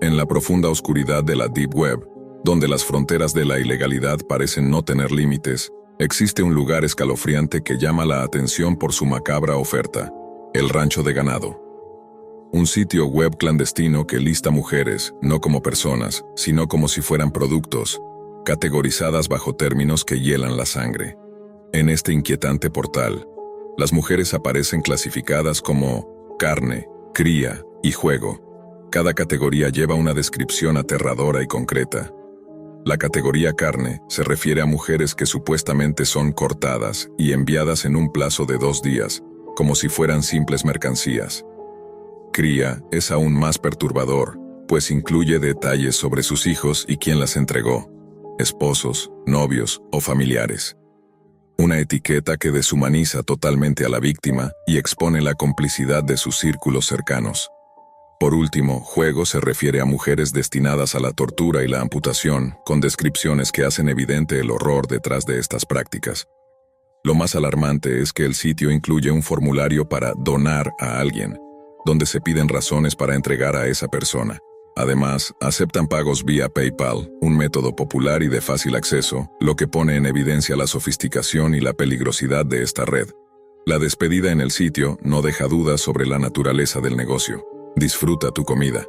En la profunda oscuridad de la Deep Web, donde las fronteras de la ilegalidad parecen no tener límites, existe un lugar escalofriante que llama la atención por su macabra oferta: el rancho de ganado. Un sitio web clandestino que lista mujeres, no como personas, sino como si fueran productos, categorizadas bajo términos que hielan la sangre. En este inquietante portal, las mujeres aparecen clasificadas como carne, cría y juego. Cada categoría lleva una descripción aterradora y concreta. La categoría carne se refiere a mujeres que supuestamente son cortadas y enviadas en un plazo de 2 días, como si fueran simples mercancías. Cría es aún más perturbador, pues incluye detalles sobre sus hijos y quién las entregó: esposos, novios o familiares. Una etiqueta que deshumaniza totalmente a la víctima y expone la complicidad de sus círculos cercanos. Por último, juego se refiere a mujeres destinadas a la tortura y la amputación, con descripciones que hacen evidente el horror detrás de estas prácticas. Lo más alarmante es que el sitio incluye un formulario para donar a alguien, donde se piden razones para entregar a esa persona. Además, aceptan pagos vía PayPal, un método popular y de fácil acceso, lo que pone en evidencia la sofisticación y la peligrosidad de esta red. La despedida en el sitio no deja dudas sobre la naturaleza del negocio. Disfruta tu comida.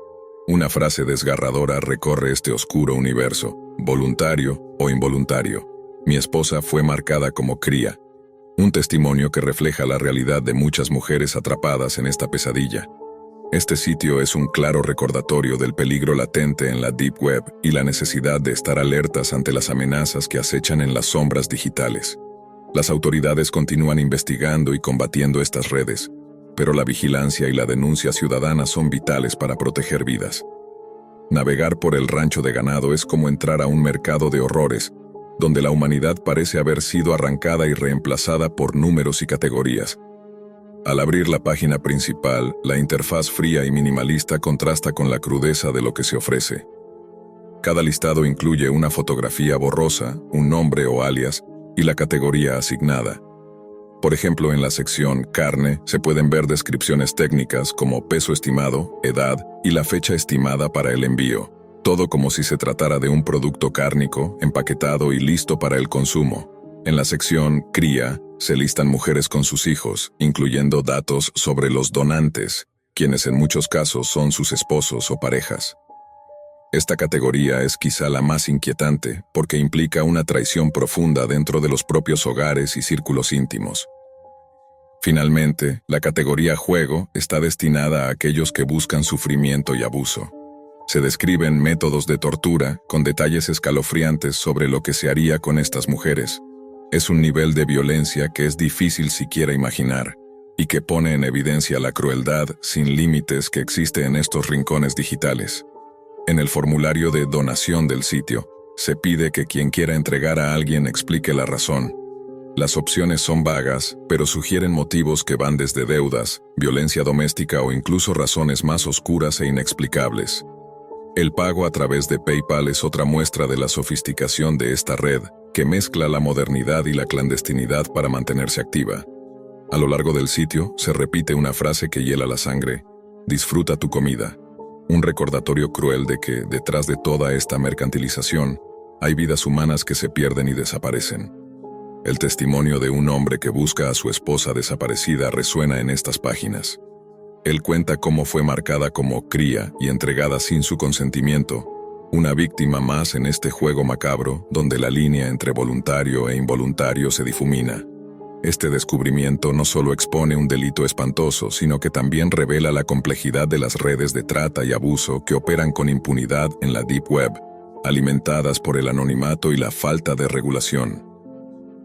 Una frase desgarradora recorre este oscuro universo, voluntario o involuntario. Mi esposa fue marcada como cría. Un testimonio que refleja la realidad de muchas mujeres atrapadas en esta pesadilla. Este sitio es un claro recordatorio del peligro latente en la Deep Web y la necesidad de estar alertas ante las amenazas que acechan en las sombras digitales. Las autoridades continúan investigando y combatiendo estas redes, pero la vigilancia y la denuncia ciudadana son vitales para proteger vidas. Navegar por el rancho de ganado es como entrar a un mercado de horrores, donde la humanidad parece haber sido arrancada y reemplazada por números y categorías. Al abrir la página principal, la interfaz fría y minimalista contrasta con la crudeza de lo que se ofrece. Cada listado incluye una fotografía borrosa, un nombre o alias, y la categoría asignada. Por ejemplo, en la sección carne se pueden ver descripciones técnicas como peso estimado, edad y la fecha estimada para el envío. Todo como si se tratara de un producto cárnico, empaquetado y listo para el consumo. En la sección cría se listan mujeres con sus hijos, incluyendo datos sobre los donantes, quienes en muchos casos son sus esposos o parejas. Esta categoría es quizá la más inquietante porque implica una traición profunda dentro de los propios hogares y círculos íntimos. Finalmente, la categoría juego está destinada a aquellos que buscan sufrimiento y abuso. Se describen métodos de tortura con detalles escalofriantes sobre lo que se haría con estas mujeres. Es un nivel de violencia que es difícil siquiera imaginar y que pone en evidencia la crueldad sin límites que existe en estos rincones digitales. En el formulario de donación del sitio, se pide que quien quiera entregar a alguien explique la razón. Las opciones son vagas, pero sugieren motivos que van desde deudas, violencia doméstica o incluso razones más oscuras e inexplicables. El pago a través de PayPal es otra muestra de la sofisticación de esta red, que mezcla la modernidad y la clandestinidad para mantenerse activa. A lo largo del sitio se repite una frase que hiela la sangre: disfruta tu comida. Un recordatorio cruel de que, detrás de toda esta mercantilización, hay vidas humanas que se pierden y desaparecen. El testimonio de un hombre que busca a su esposa desaparecida resuena en estas páginas. Él cuenta cómo fue marcada como cría y entregada sin su consentimiento, una víctima más en este juego macabro donde la línea entre voluntario e involuntario se difumina. Este descubrimiento no solo expone un delito espantoso, sino que también revela la complejidad de las redes de trata y abuso que operan con impunidad en la Deep Web, alimentadas por el anonimato y la falta de regulación.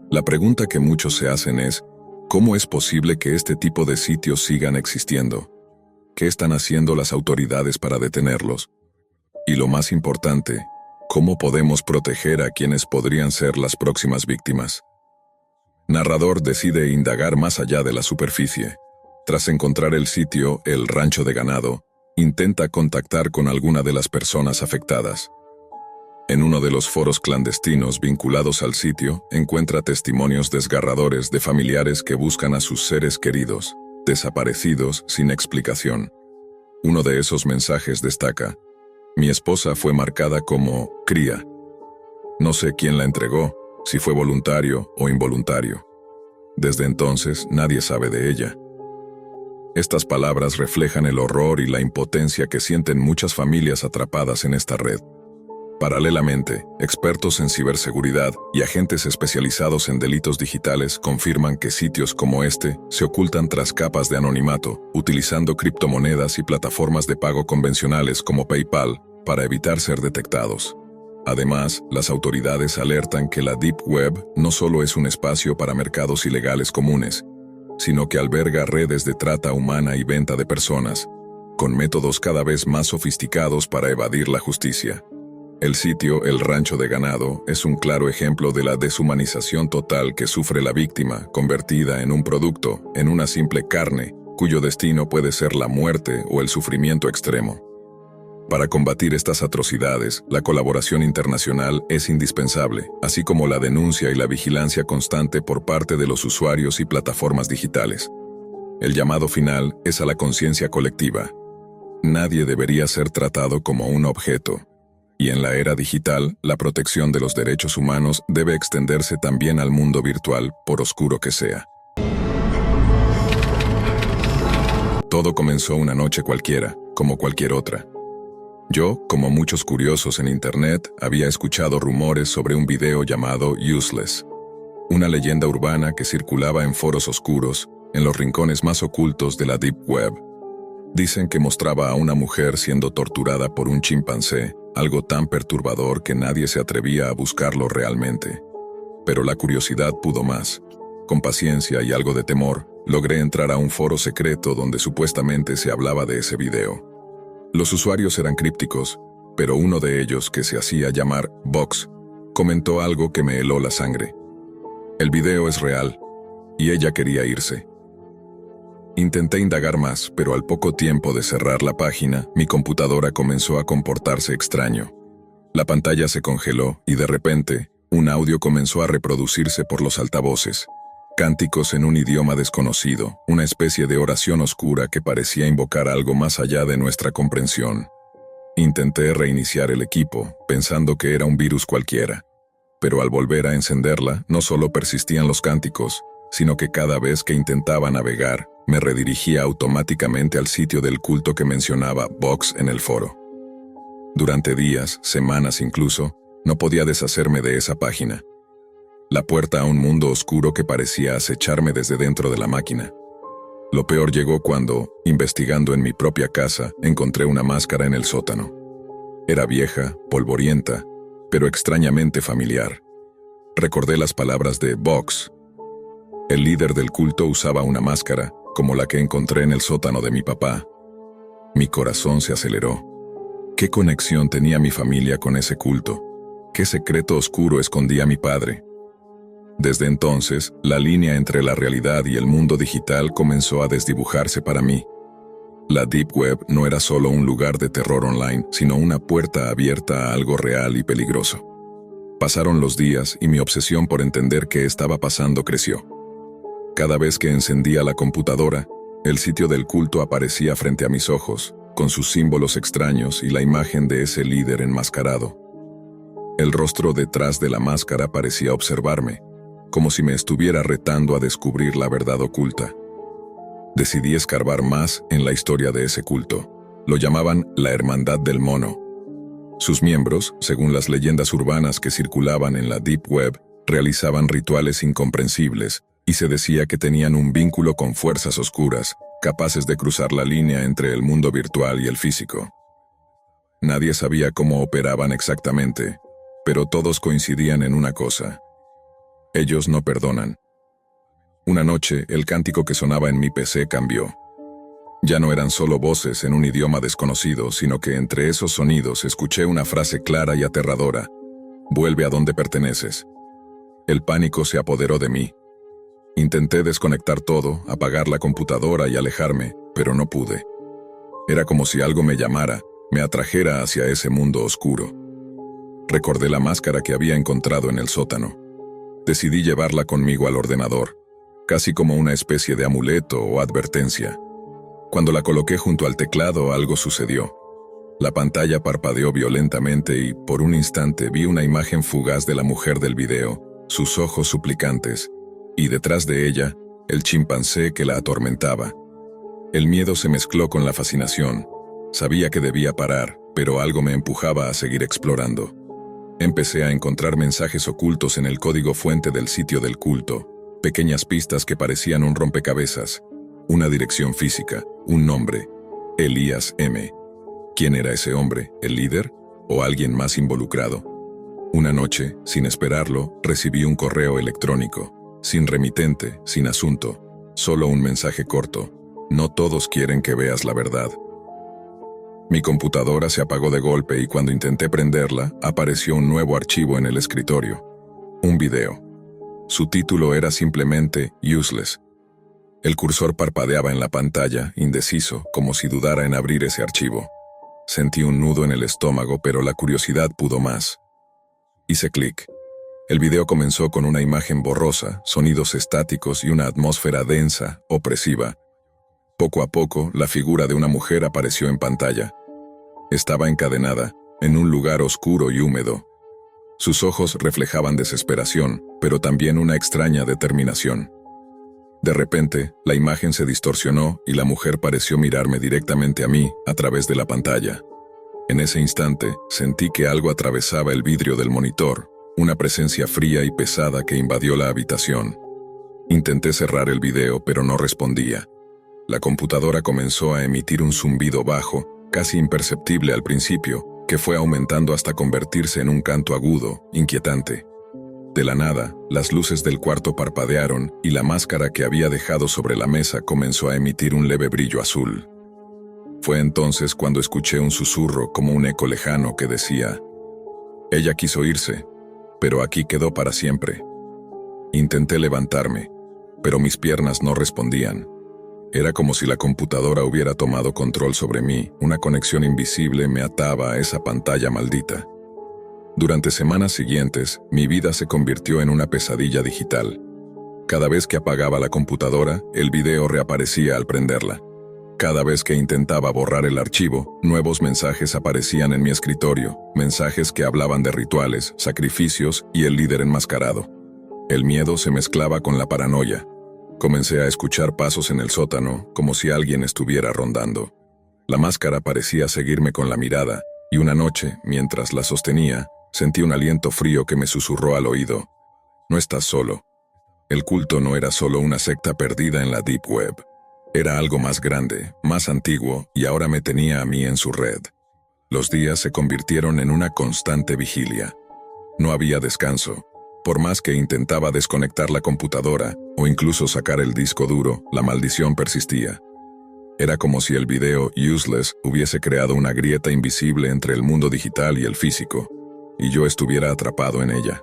La pregunta que muchos se hacen es: ¿cómo es posible que este tipo de sitios sigan existiendo? ¿Qué están haciendo las autoridades para detenerlos? Y lo más importante, ¿cómo podemos proteger a quienes podrían ser las próximas víctimas? Narrador decide indagar más allá de la superficie. Tras encontrar el sitio, el rancho de ganado, intenta contactar con alguna de las personas afectadas. En uno de los foros clandestinos vinculados al sitio, encuentra testimonios desgarradores de familiares que buscan a sus seres queridos, desaparecidos sin explicación. Uno de esos mensajes destaca: Mi esposa fue marcada como cría. No sé quién la entregó, si fue voluntario o involuntario. Desde entonces nadie sabe de ella. Estas palabras reflejan el horror y la impotencia que sienten muchas familias atrapadas en esta red. Paralelamente, expertos en ciberseguridad y agentes especializados en delitos digitales confirman que sitios como este se ocultan tras capas de anonimato, utilizando criptomonedas y plataformas de pago convencionales como PayPal para evitar ser detectados. Además, las autoridades alertan que la Deep Web no solo es un espacio para mercados ilegales comunes, sino que alberga redes de trata humana y venta de personas, con métodos cada vez más sofisticados para evadir la justicia. El sitio El Rancho de Ganado es un claro ejemplo de la deshumanización total que sufre la víctima, convertida en un producto, en una simple carne, cuyo destino puede ser la muerte o el sufrimiento extremo. Para combatir estas atrocidades, la colaboración internacional es indispensable, así como la denuncia y la vigilancia constante por parte de los usuarios y plataformas digitales. El llamado final es a la conciencia colectiva. Nadie debería ser tratado como un objeto. Y en la era digital, la protección de los derechos humanos debe extenderse también al mundo virtual, por oscuro que sea. Todo comenzó una noche cualquiera, como cualquier otra. Yo, como muchos curiosos en Internet, había escuchado rumores sobre un video llamado Useless, una leyenda urbana que circulaba en foros oscuros, en los rincones más ocultos de la Deep Web. Dicen que mostraba a una mujer siendo torturada por un chimpancé, algo tan perturbador que nadie se atrevía a buscarlo realmente. Pero la curiosidad pudo más. Con paciencia y algo de temor, logré entrar a un foro secreto donde supuestamente se hablaba de ese video. Los usuarios eran crípticos, pero uno de ellos, que se hacía llamar Vox, comentó algo que me heló la sangre. El video es real, y ella quería irse. Intenté indagar más, pero al poco tiempo de cerrar la página, mi computadora comenzó a comportarse extraño. La pantalla se congeló y de repente, un audio comenzó a reproducirse por los altavoces. Cánticos en un idioma desconocido, una especie de oración oscura que parecía invocar algo más allá de nuestra comprensión. Intenté reiniciar el equipo, pensando que era un virus cualquiera. Pero al volver a encenderla, no solo persistían los cánticos, sino que cada vez que intentaba navegar, me redirigía automáticamente al sitio del culto que mencionaba Vox en el foro. Durante días, semanas incluso, no podía deshacerme de esa página. La puerta a un mundo oscuro que parecía acecharme desde dentro de la máquina. Lo peor llegó cuando, investigando en mi propia casa, encontré una máscara en el sótano. Era vieja, polvorienta, pero extrañamente familiar. Recordé las palabras de Vox. El líder del culto usaba una máscara, como la que encontré en el sótano de mi papá. Mi corazón se aceleró. ¿Qué conexión tenía mi familia con ese culto? ¿Qué secreto oscuro escondía mi padre? Desde entonces, la línea entre la realidad y el mundo digital comenzó a desdibujarse para mí. La Deep Web no era solo un lugar de terror online, sino una puerta abierta a algo real y peligroso. Pasaron los días y mi obsesión por entender qué estaba pasando creció. Cada vez que encendía la computadora, el sitio del culto aparecía frente a mis ojos, con sus símbolos extraños y la imagen de ese líder enmascarado. El rostro detrás de la máscara parecía observarme, como si me estuviera retando a descubrir la verdad oculta. Decidí escarbar más en la historia de ese culto. Lo llamaban la Hermandad del Mono. Sus miembros, según las leyendas urbanas que circulaban en la Deep Web, realizaban rituales incomprensibles y se decía que tenían un vínculo con fuerzas oscuras, capaces de cruzar la línea entre el mundo virtual y el físico. Nadie sabía cómo operaban exactamente, pero todos coincidían en una cosa: ellos no perdonan. Una noche, el cántico que sonaba en mi PC cambió. Ya no eran solo voces en un idioma desconocido, sino que entre esos sonidos escuché una frase clara y aterradora: «Vuelve a donde perteneces». El pánico se apoderó de mí. Intenté desconectar todo, apagar la computadora y alejarme, pero no pude. Era como si algo me llamara, me atrajera hacia ese mundo oscuro. Recordé la máscara que había encontrado en el sótano. Decidí llevarla conmigo al ordenador, casi como una especie de amuleto o advertencia. Cuando la coloqué junto al teclado, algo sucedió. La pantalla parpadeó violentamente y, por un instante, vi una imagen fugaz de la mujer del video, sus ojos suplicantes, y detrás de ella, el chimpancé que la atormentaba. El miedo se mezcló con la fascinación. Sabía que debía parar, pero algo me empujaba a seguir explorando. Empecé a encontrar mensajes ocultos en el código fuente del sitio del culto, pequeñas pistas que parecían un rompecabezas, una dirección física, un nombre, Elías M. ¿Quién era ese hombre? ¿El líder? ¿O alguien más involucrado? Una noche, sin esperarlo, recibí un correo electrónico, sin remitente, sin asunto, solo un mensaje corto. No todos quieren que veas la verdad. Mi computadora se apagó de golpe y cuando intenté prenderla, apareció un nuevo archivo en el escritorio. Un video. Su título era simplemente Useless. El cursor parpadeaba en la pantalla, indeciso, como si dudara en abrir ese archivo. Sentí un nudo en el estómago, pero la curiosidad pudo más. Hice clic. El video comenzó con una imagen borrosa, sonidos estáticos y una atmósfera densa, opresiva. Poco a poco, la figura de una mujer apareció en pantalla. Estaba encadenada, en un lugar oscuro y húmedo. Sus ojos reflejaban desesperación, pero también una extraña determinación. De repente, la imagen se distorsionó y la mujer pareció mirarme directamente a mí, a través de la pantalla. En ese instante, sentí que algo atravesaba el vidrio del monitor, una presencia fría y pesada que invadió la habitación. Intenté cerrar el video, pero no respondía. La computadora comenzó a emitir un zumbido bajo, casi imperceptible al principio, que fue aumentando hasta convertirse en un canto agudo, inquietante. De la nada, las luces del cuarto parpadearon y la máscara que había dejado sobre la mesa comenzó a emitir un leve brillo azul. Fue entonces cuando escuché un susurro como un eco lejano que decía: «Ella quiso irse, pero aquí quedó para siempre». Intenté levantarme, pero mis piernas no respondían. Era como si la computadora hubiera tomado control sobre mí, una conexión invisible me ataba a esa pantalla maldita. Durante semanas siguientes, mi vida se convirtió en una pesadilla digital. Cada vez que apagaba la computadora, el video reaparecía al prenderla. Cada vez que intentaba borrar el archivo, nuevos mensajes aparecían en mi escritorio, mensajes que hablaban de rituales, sacrificios y el líder enmascarado. El miedo se mezclaba con la paranoia. Comencé a escuchar pasos en el sótano, como si alguien estuviera rondando. La máscara parecía seguirme con la mirada, y una noche, mientras la sostenía, sentí un aliento frío que me susurró al oído: «No estás solo». El culto no era solo una secta perdida en la Deep Web. Era algo más grande, más antiguo, y ahora me tenía a mí en su red. Los días se convirtieron en una constante vigilia. No había descanso. Por más que intentaba desconectar la computadora, o incluso sacar el disco duro, la maldición persistía. Era como si el video Useless hubiese creado una grieta invisible entre el mundo digital y el físico, y yo estuviera atrapado en ella.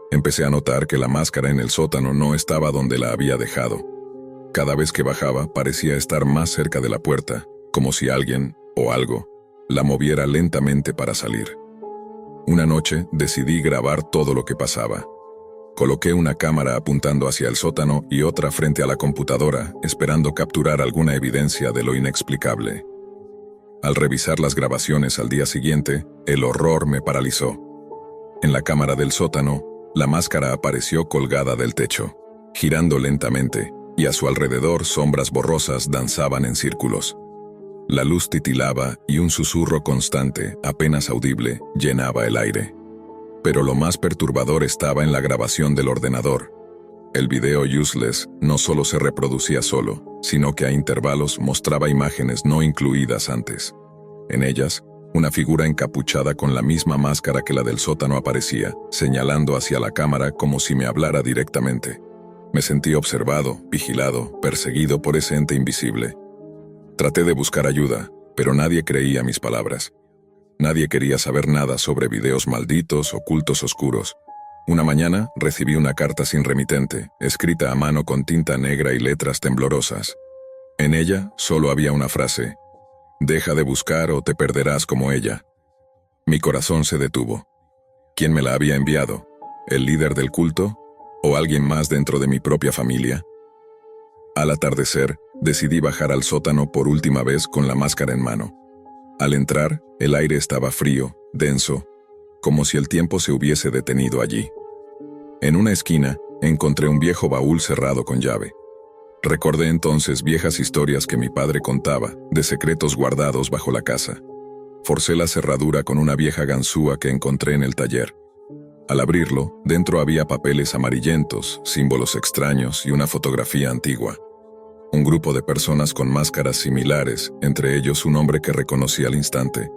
Empecé a notar que la máscara en el sótano no estaba donde la había dejado. Cada vez que bajaba, parecía estar más cerca de la puerta, como si alguien, o algo, la moviera lentamente para salir. Una noche decidí grabar todo lo que pasaba. Coloqué una cámara apuntando hacia el sótano y otra frente a la computadora, esperando capturar alguna evidencia de lo inexplicable. Al revisar las grabaciones al día siguiente, el horror me paralizó. En la cámara del sótano, la máscara apareció colgada del techo, girando lentamente, y a su alrededor sombras borrosas danzaban en círculos. La luz titilaba y un susurro constante, apenas audible, llenaba el aire. Pero lo más perturbador estaba en la grabación del ordenador. El video Useless no solo se reproducía solo, sino que a intervalos mostraba imágenes no incluidas antes. En ellas, una figura encapuchada con la misma máscara que la del sótano aparecía, señalando hacia la cámara como si me hablara directamente. Me sentí observado, vigilado, perseguido por ese ente invisible. Traté de buscar ayuda, pero nadie creía mis palabras. Nadie quería saber nada sobre videos malditos o cultos oscuros. Una mañana recibí una carta sin remitente, escrita a mano con tinta negra y letras temblorosas. En ella solo había una frase: «Deja de buscar o te perderás como ella». Mi corazón se detuvo. ¿Quién me la había enviado? ¿El líder del culto? ¿O alguien más dentro de mi propia familia? Al atardecer, decidí bajar al sótano por última vez con la máscara en mano. Al entrar, el aire estaba frío, denso, como si el tiempo se hubiese detenido allí. En una esquina, encontré un viejo baúl cerrado con llave. Recordé entonces viejas historias que mi padre contaba, de secretos guardados bajo la casa. Forcé la cerradura con una vieja ganzúa que encontré en el taller. Al abrirlo, dentro había papeles amarillentos, símbolos extraños y una fotografía antigua. Un grupo de personas con máscaras similares, entre ellos un hombre que reconocí al instante.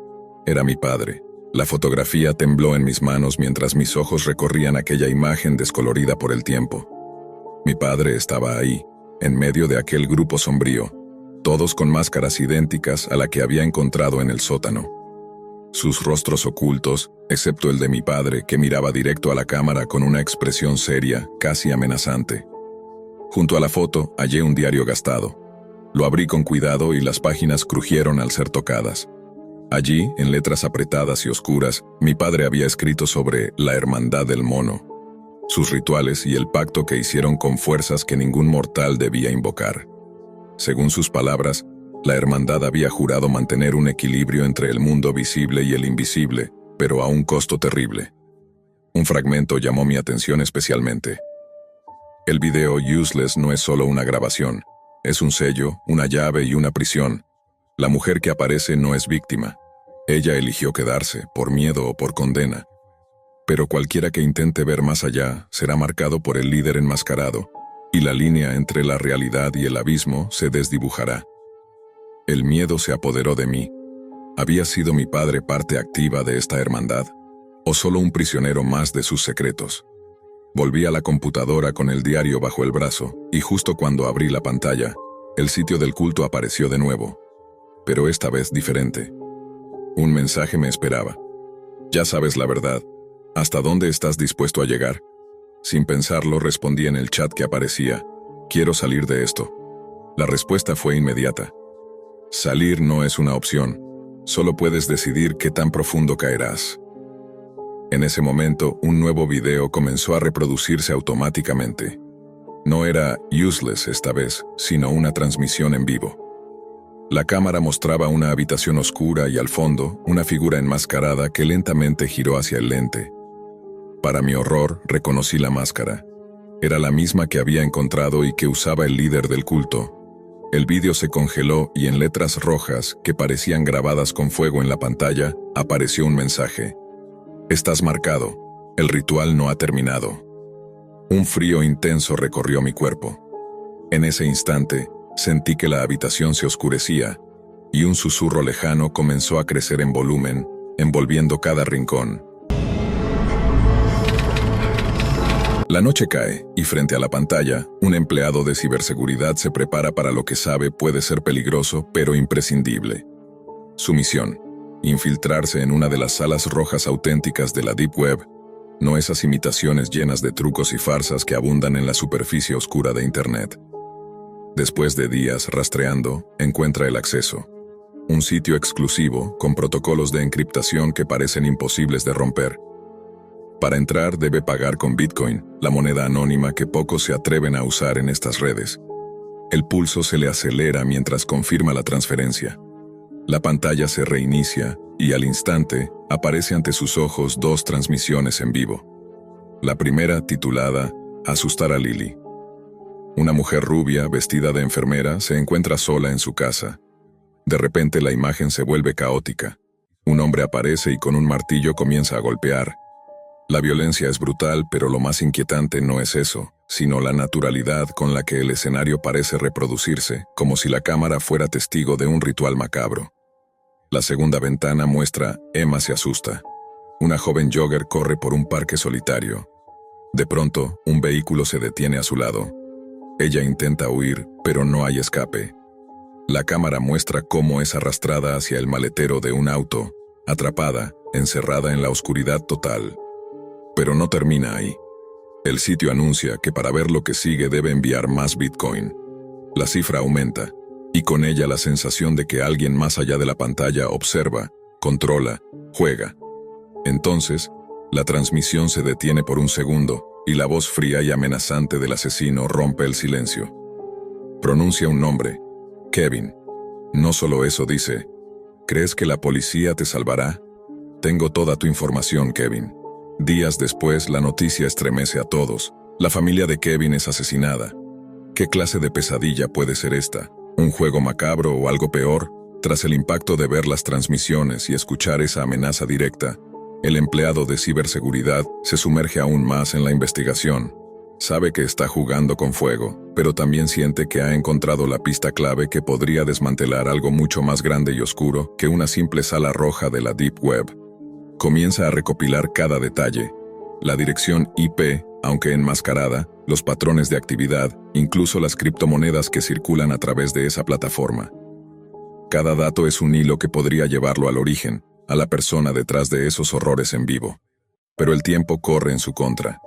Era mi padre. La fotografía tembló en mis manos mientras mis ojos recorrían aquella imagen descolorida por el tiempo. Mi padre estaba ahí, en medio de aquel grupo sombrío, todos con máscaras idénticas a la que había encontrado en el sótano. Sus rostros ocultos, excepto el de mi padre, que miraba directo a la cámara con una expresión seria, casi amenazante. Junto a la foto hallé un diario gastado. Lo abrí con cuidado y las páginas crujieron al ser tocadas. Allí, en letras apretadas y oscuras, mi padre había escrito sobre la Hermandad del Mono, sus rituales y el pacto que hicieron con fuerzas que ningún mortal debía invocar. Según sus palabras, la hermandad había jurado mantener un equilibrio entre el mundo visible y el invisible, pero a un costo terrible. Un fragmento llamó mi atención especialmente. El video Useless no es solo una grabación, es un sello, una llave y una prisión. La mujer que aparece no es víctima. Ella eligió quedarse, por miedo o por condena. Pero cualquiera que intente ver más allá será marcado por el líder enmascarado, y la línea entre la realidad y el abismo se desdibujará. El miedo se apoderó de mí. ¿Había sido mi padre parte activa de esta hermandad? ¿O solo un prisionero más de sus secretos? Volví a la computadora con el diario bajo el brazo, y justo cuando abrí la pantalla, el sitio del culto apareció de nuevo. Pero esta vez diferente. Un mensaje me esperaba. Ya sabes la verdad. ¿Hasta dónde estás dispuesto a llegar? Sin pensarlo, respondí en el chat que aparecía. Quiero salir de esto. La respuesta fue inmediata. Salir no es una opción. Solo puedes decidir qué tan profundo caerás. En ese momento, un nuevo video comenzó a reproducirse automáticamente. No era Useless esta vez, sino una transmisión en vivo. La cámara mostraba una habitación oscura y al fondo, una figura enmascarada que lentamente giró hacia el lente. Para mi horror, reconocí la máscara. Era la misma que había encontrado y que usaba el líder del culto. El vídeo se congeló y en letras rojas, que parecían grabadas con fuego en la pantalla, apareció un mensaje. Estás marcado. El ritual no ha terminado. Un frío intenso recorrió mi cuerpo. En ese instante, sentí que la habitación se oscurecía, y un susurro lejano comenzó a crecer en volumen, envolviendo cada rincón. La noche cae, y frente a la pantalla, un empleado de ciberseguridad se prepara para lo que sabe puede ser peligroso, pero imprescindible. Su misión: infiltrarse en una de las salas rojas auténticas de la Deep Web, no esas imitaciones llenas de trucos y farsas que abundan en la superficie oscura de Internet. Después de días rastreando, encuentra el acceso. Un sitio exclusivo, con protocolos de encriptación que parecen imposibles de romper. Para entrar debe pagar con Bitcoin, la moneda anónima que pocos se atreven a usar en estas redes. El pulso se le acelera mientras confirma la transferencia. La pantalla se reinicia y al instante aparece ante sus ojos dos transmisiones en vivo. La primera titulada Asustar a Lily. Una mujer rubia, vestida de enfermera, se encuentra sola en su casa. De repente la imagen se vuelve caótica. Un hombre aparece y con un martillo comienza a golpear. La violencia es brutal, pero lo más inquietante no es eso, sino la naturalidad con la que el escenario parece reproducirse, como si la cámara fuera testigo de un ritual macabro. La segunda ventana muestra Emma se asusta. Una joven jogger corre por un parque solitario. De pronto, un vehículo se detiene a su lado. Ella intenta huir, pero no hay escape. La cámara muestra cómo es arrastrada hacia el maletero de un auto, atrapada, encerrada en la oscuridad total. Pero no termina ahí. El sitio anuncia que para ver lo que sigue debe enviar más Bitcoin. La cifra aumenta, y con ella la sensación de que alguien más allá de la pantalla observa, controla, juega. Entonces, la transmisión se detiene por un segundo, y la voz fría y amenazante del asesino rompe el silencio. Pronuncia un nombre: Kevin. No solo eso dice: ¿Crees que la policía te salvará? Tengo toda tu información, Kevin. Días después, la noticia estremece a todos. La familia de Kevin es asesinada. ¿Qué clase de pesadilla puede ser esta? ¿Un juego macabro o algo peor? Tras el impacto de ver las transmisiones y escuchar esa amenaza directa, el empleado de ciberseguridad se sumerge aún más en la investigación. Sabe que está jugando con fuego, pero también siente que ha encontrado la pista clave que podría desmantelar algo mucho más grande y oscuro que una simple sala roja de la Deep Web. Comienza a recopilar cada detalle: la dirección IP, aunque enmascarada, los patrones de actividad, incluso las criptomonedas que circulan a través de esa plataforma. Cada dato es un hilo que podría llevarlo al origen, a la persona detrás de esos horrores en vivo. Pero el tiempo corre en su contra.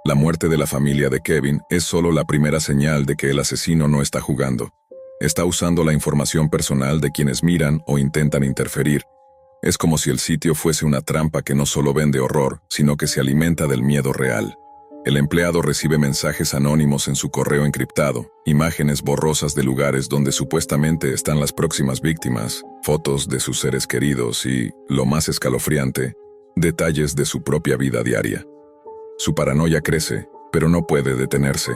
La muerte de la familia de Kevin es solo la primera señal de que el asesino no está jugando. Está usando la información personal de quienes miran o intentan interferir. Es como si el sitio fuese una trampa que no solo vende horror, sino que se alimenta del miedo real. El empleado recibe mensajes anónimos en su correo encriptado, imágenes borrosas de lugares donde supuestamente están las próximas víctimas, fotos de sus seres queridos y, lo más escalofriante, detalles de su propia vida diaria. Su paranoia crece, pero no puede detenerse.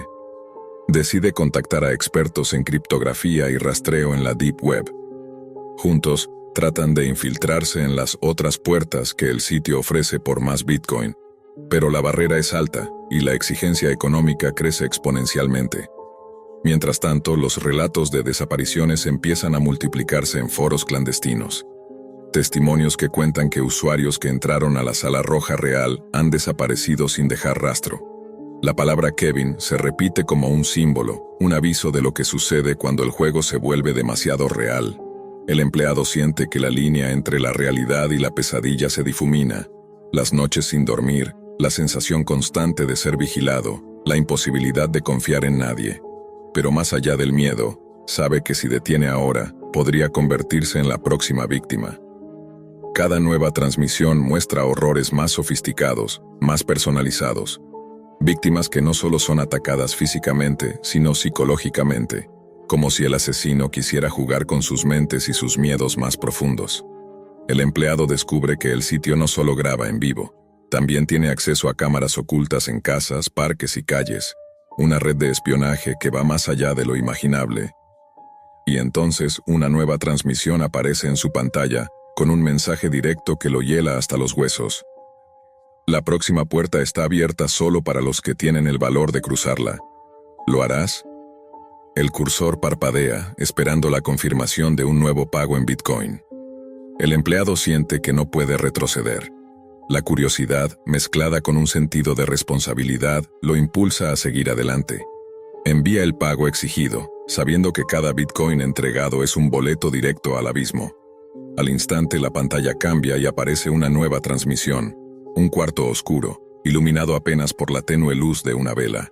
Decide contactar a expertos en criptografía y rastreo en la Deep Web. Juntos, tratan de infiltrarse en las otras puertas que el sitio ofrece por más Bitcoin. Pero la barrera es alta y la exigencia económica crece exponencialmente. Mientras tanto, los relatos de desapariciones empiezan a multiplicarse en foros clandestinos. Testimonios que cuentan que usuarios que entraron a la sala roja real han desaparecido sin dejar rastro. La palabra Kevin se repite como un símbolo, un aviso de lo que sucede cuando el juego se vuelve demasiado real. El empleado siente que la línea entre la realidad y la pesadilla se difumina. Las noches sin dormir, la sensación constante de ser vigilado, la imposibilidad de confiar en nadie. Pero más allá del miedo, sabe que si detiene ahora, podría convertirse en la próxima víctima. Cada nueva transmisión muestra horrores más sofisticados, más personalizados. Víctimas que no solo son atacadas físicamente, sino psicológicamente, como si el asesino quisiera jugar con sus mentes y sus miedos más profundos. El empleado descubre que el sitio no solo graba en vivo, también tiene acceso a cámaras ocultas en casas, parques y calles, una red de espionaje que va más allá de lo imaginable. Y entonces una nueva transmisión aparece en su pantalla, con un mensaje directo que lo hiela hasta los huesos. La próxima puerta está abierta solo para los que tienen el valor de cruzarla. ¿Lo harás? El cursor parpadea, esperando la confirmación de un nuevo pago en Bitcoin. El empleado siente que no puede retroceder. La curiosidad, mezclada con un sentido de responsabilidad, lo impulsa a seguir adelante. Envía el pago exigido, sabiendo que cada Bitcoin entregado es un boleto directo al abismo. Al instante la pantalla cambia y aparece una nueva transmisión, un cuarto oscuro, iluminado apenas por la tenue luz de una vela.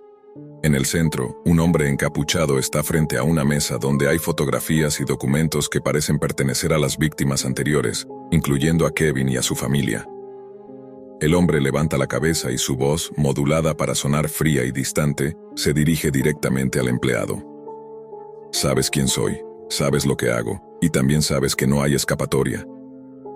En el centro, un hombre encapuchado está frente a una mesa donde hay fotografías y documentos que parecen pertenecer a las víctimas anteriores, incluyendo a Kevin y a su familia. El hombre levanta la cabeza y su voz, modulada para sonar fría y distante, se dirige directamente al empleado. Sabes quién soy, sabes lo que hago, y también sabes que no hay escapatoria.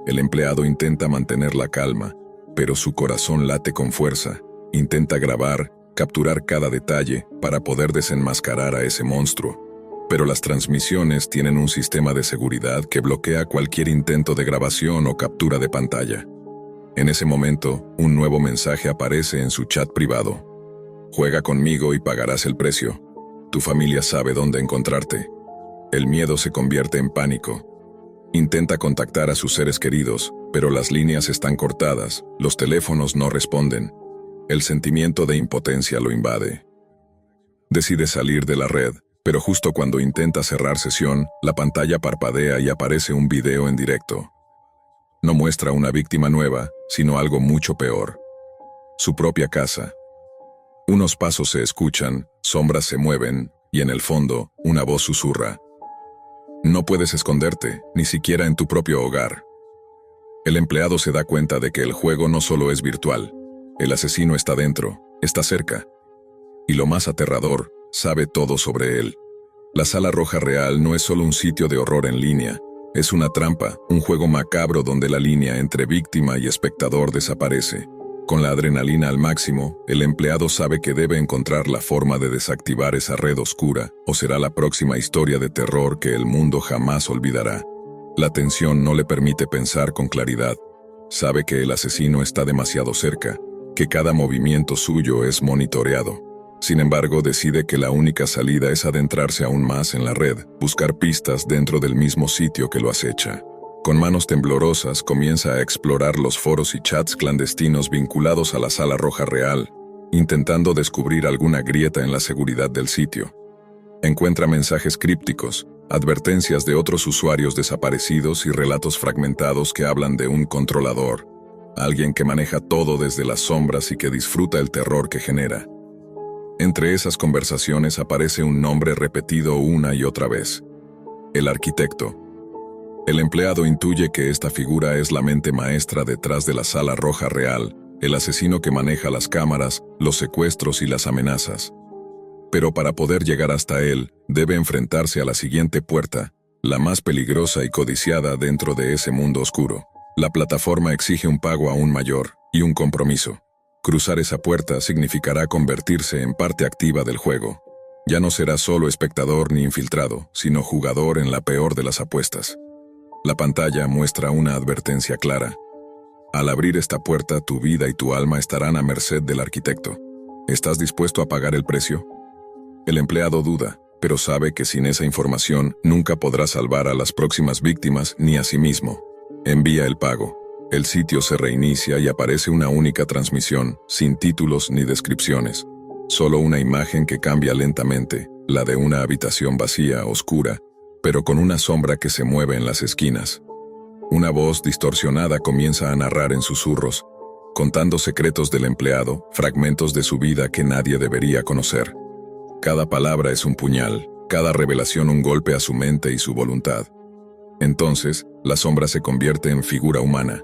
El empleado intenta mantener la calma, pero su corazón late con fuerza. Intenta grabar, capturar cada detalle para poder desenmascarar a ese monstruo. Pero las transmisiones tienen un sistema de seguridad que bloquea cualquier intento de grabación o captura de pantalla. En ese momento, un nuevo mensaje aparece en su chat privado. Juega conmigo y pagarás el precio. Tu familia sabe dónde encontrarte. El miedo se convierte en pánico. Intenta contactar a sus seres queridos, pero las líneas están cortadas, los teléfonos no responden. El sentimiento de impotencia lo invade. Decide salir de la red, pero justo cuando intenta cerrar sesión, la pantalla parpadea y aparece un video en directo. No muestra una víctima nueva, sino algo mucho peor. Su propia casa. Unos pasos se escuchan, sombras se mueven, y en el fondo, una voz susurra. No puedes esconderte, ni siquiera en tu propio hogar. El empleado se da cuenta de que el juego no solo es virtual. El asesino está dentro, está cerca. Y lo más aterrador, sabe todo sobre él. La sala roja real no es solo un sitio de horror en línea, Es una trampa, un juego macabro donde la línea entre víctima y espectador desaparece. Con la adrenalina al máximo, el empleado sabe que debe encontrar la forma de desactivar esa red oscura, o será la próxima historia de terror que el mundo jamás olvidará. La tensión no le permite pensar con claridad. Sabe que el asesino está demasiado cerca, que cada movimiento suyo es monitoreado. Sin embargo, decide que la única salida es adentrarse aún más en la red, buscar pistas dentro del mismo sitio que lo acecha. Con manos temblorosas comienza a explorar los foros y chats clandestinos vinculados a la Sala Roja Real, intentando descubrir alguna grieta en la seguridad del sitio. Encuentra mensajes crípticos, advertencias de otros usuarios desaparecidos y relatos fragmentados que hablan de un controlador, alguien que maneja todo desde las sombras y que disfruta el terror que genera. Entre esas conversaciones aparece un nombre repetido una y otra vez: el arquitecto. El empleado intuye que esta figura es la mente maestra detrás de la Sala Roja Real, el asesino que maneja las cámaras, los secuestros y las amenazas. Pero para poder llegar hasta él, debe enfrentarse a la siguiente puerta, la más peligrosa y codiciada dentro de ese mundo oscuro. La plataforma exige un pago aún mayor y un compromiso. Cruzar esa puerta significará convertirse en parte activa del juego. Ya no será solo espectador ni infiltrado, sino jugador en la peor de las apuestas. La pantalla muestra una advertencia clara. Al abrir esta puerta, tu vida y tu alma estarán a merced del arquitecto. ¿Estás dispuesto a pagar el precio? El empleado duda, pero sabe que sin esa información nunca podrá salvar a las próximas víctimas ni a sí mismo. Envía el pago. El sitio se reinicia y aparece una única transmisión, sin títulos ni descripciones. Solo una imagen que cambia lentamente, la de una habitación vacía, oscura, pero con una sombra que se mueve en las esquinas. Una voz distorsionada comienza a narrar en susurros, contando secretos del empleado, fragmentos de su vida que nadie debería conocer. Cada palabra es un puñal, cada revelación un golpe a su mente y su voluntad. Entonces, la sombra se convierte en figura humana,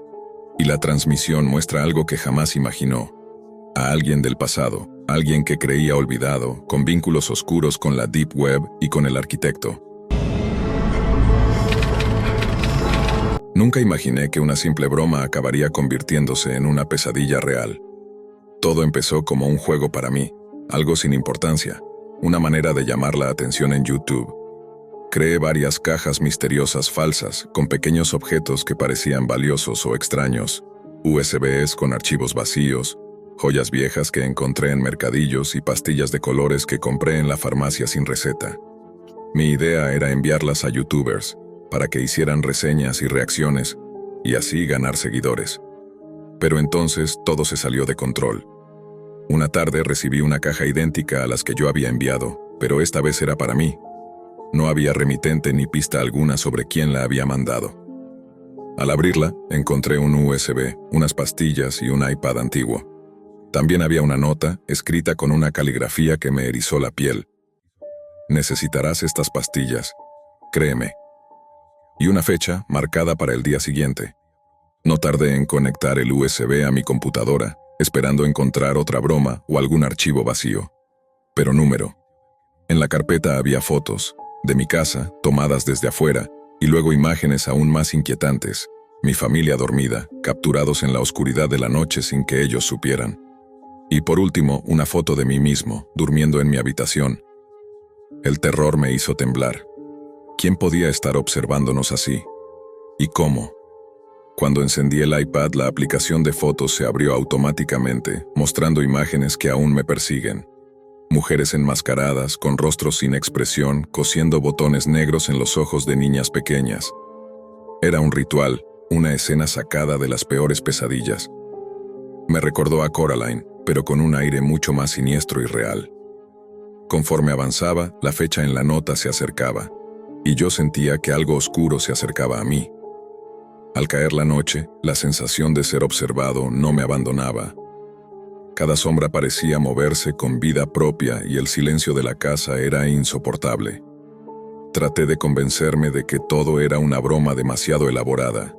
y la transmisión muestra algo que jamás imaginó. A alguien del pasado, alguien que creía olvidado, con vínculos oscuros con la Deep Web y con el arquitecto. Nunca imaginé que una simple broma acabaría convirtiéndose en una pesadilla real. Todo empezó como un juego para mí, algo sin importancia, una manera de llamar la atención en YouTube. Creé varias cajas misteriosas falsas, con pequeños objetos que parecían valiosos o extraños, USBs con archivos vacíos, joyas viejas que encontré en mercadillos y pastillas de colores que compré en la farmacia sin receta. Mi idea era enviarlas a YouTubers, para que hicieran reseñas y reacciones, y así ganar seguidores. Pero entonces todo se salió de control. Una tarde recibí una caja idéntica a las que yo había enviado, pero esta vez era para mí. No había remitente ni pista alguna sobre quién la había mandado. Al abrirla, encontré un USB, unas pastillas y un iPad antiguo. También había una nota, escrita con una caligrafía que me erizó la piel. Necesitarás estas pastillas, créeme. Y una fecha marcada para el día siguiente. No tardé en conectar el USB a mi computadora, esperando encontrar otra broma o algún archivo vacío. Pero número. En la carpeta había fotos de mi casa, tomadas desde afuera, y luego imágenes aún más inquietantes, mi familia dormida, capturados en la oscuridad de la noche sin que ellos supieran. Y por último, una foto de mí mismo, durmiendo en mi habitación. El terror me hizo temblar. ¿Quién podía estar observándonos así? ¿Y cómo? Cuando encendí el iPad, la aplicación de fotos se abrió automáticamente, mostrando imágenes que aún me persiguen. Mujeres enmascaradas, con rostros sin expresión, cosiendo botones negros en los ojos de niñas pequeñas. Era un ritual, una escena sacada de las peores pesadillas. Me recordó a Coraline, pero con un aire mucho más siniestro y real. Conforme avanzaba, la fecha en la nota se acercaba, y yo sentía que algo oscuro se acercaba a mí. Al caer la noche, la sensación de ser observado no me abandonaba. Cada sombra parecía moverse con vida propia y el silencio de la casa era insoportable. Traté de convencerme de que todo era una broma demasiado elaborada.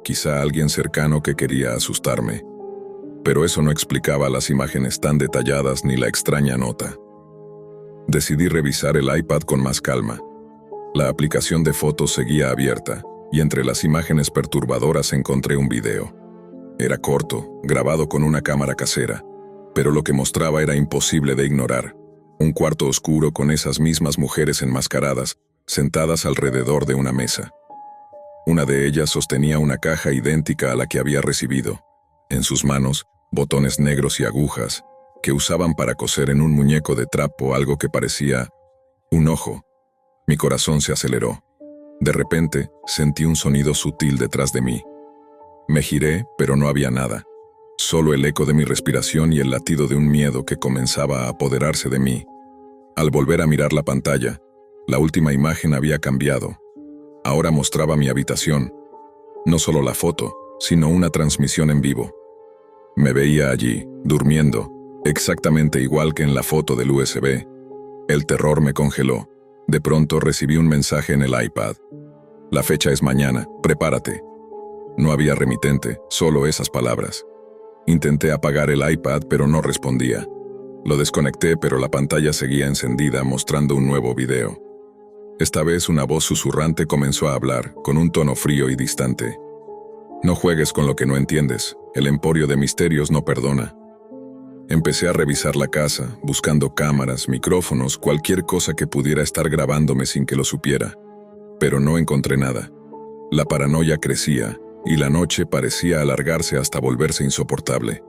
Quizá alguien cercano que quería asustarme. Pero eso no explicaba las imágenes tan detalladas ni la extraña nota. Decidí revisar el iPad con más calma. La aplicación de fotos seguía abierta, y entre las imágenes perturbadoras encontré un video. Era corto, grabado con una cámara casera, pero lo que mostraba era imposible de ignorar. Un cuarto oscuro con esas mismas mujeres enmascaradas, sentadas alrededor de una mesa. Una de ellas sostenía una caja idéntica a la que había recibido. En sus manos, botones negros y agujas, que usaban para coser en un muñeco de trapo algo que parecía un ojo. Mi corazón se aceleró. De repente, sentí un sonido sutil detrás de mí. Me giré, pero no había nada. Solo el eco de mi respiración y el latido de un miedo que comenzaba a apoderarse de mí. Al volver a mirar la pantalla, la última imagen había cambiado. Ahora mostraba mi habitación. No solo la foto, sino una transmisión en vivo. Me veía allí, durmiendo, exactamente igual que en la foto del USB. El terror me congeló. De pronto recibí un mensaje en el iPad. La fecha es mañana, prepárate. No había remitente, solo esas palabras. Intenté apagar el iPad, pero no respondía. Lo desconecté, pero la pantalla seguía encendida, mostrando un nuevo video. Esta vez una voz susurrante comenzó a hablar, con un tono frío y distante. No juegues con lo que no entiendes, el emporio de misterios no perdona. Empecé a revisar la casa, buscando cámaras, micrófonos, cualquier cosa que pudiera estar grabándome sin que lo supiera. Pero no encontré nada. La paranoia crecía, y la noche parecía alargarse hasta volverse insoportable.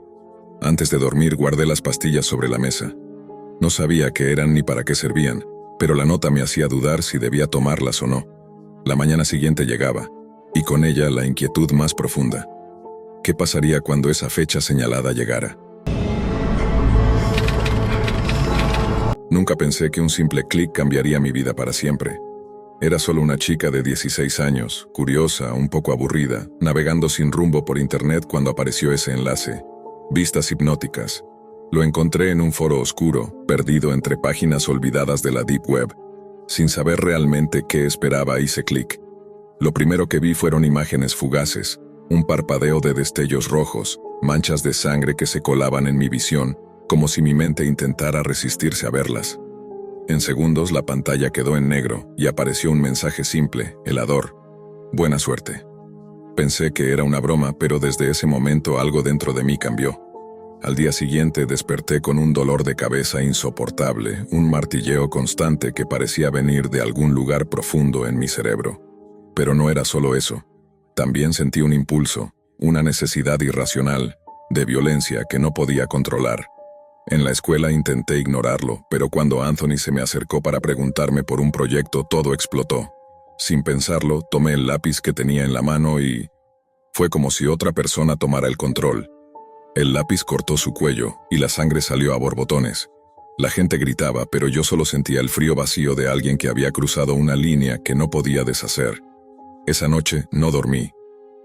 Antes de dormir guardé las pastillas sobre la mesa. No sabía qué eran ni para qué servían, pero la nota me hacía dudar si debía tomarlas o no. La mañana siguiente llegaba, y con ella la inquietud más profunda. ¿Qué pasaría cuando esa fecha señalada llegara? Nunca pensé que un simple clic cambiaría mi vida para siempre. Era solo una chica de 16 años, curiosa, un poco aburrida, navegando sin rumbo por internet cuando apareció ese enlace. Vistas hipnóticas. Lo encontré en un foro oscuro, perdido entre páginas olvidadas de la Deep Web. Sin saber realmente qué esperaba, hice clic. Lo primero que vi fueron imágenes fugaces, un parpadeo de destellos rojos, manchas de sangre que se colaban en mi visión, como si mi mente intentara resistirse a verlas. En segundos la pantalla quedó en negro y apareció un mensaje simple, helador. Buena suerte. Pensé que era una broma, pero desde ese momento algo dentro de mí cambió. Al día siguiente desperté con un dolor de cabeza insoportable, un martilleo constante que parecía venir de algún lugar profundo en mi cerebro. Pero no era solo eso. También sentí un impulso, una necesidad irracional, de violencia que no podía controlar. En la escuela intenté ignorarlo, pero cuando Anthony se me acercó para preguntarme por un proyecto, todo explotó. Sin pensarlo, tomé el lápiz que tenía en la mano y... fue como si otra persona tomara el control. El lápiz cortó su cuello y la sangre salió a borbotones. La gente gritaba, pero yo solo sentía el frío vacío de alguien que había cruzado una línea que no podía deshacer. Esa noche no dormí.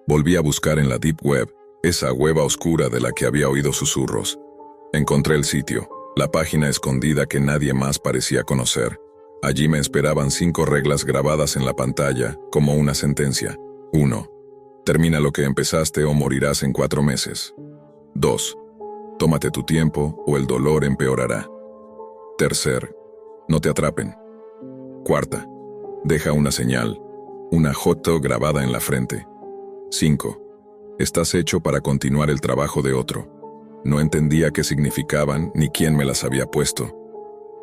Volví a buscar en la Deep Web, esa web oscura de la que había oído susurros. Encontré el sitio, la página escondida que nadie más parecía conocer. Allí me esperaban 5 reglas grabadas en la pantalla, como una sentencia. 1. Termina lo que empezaste o morirás en 4 meses. 2. Tómate tu tiempo o el dolor empeorará. 3. No te atrapen. 4. Deja una señal, una foto grabada en la frente. 5. Estás hecho para continuar el trabajo de otro. No entendía qué significaban ni quién me las había puesto.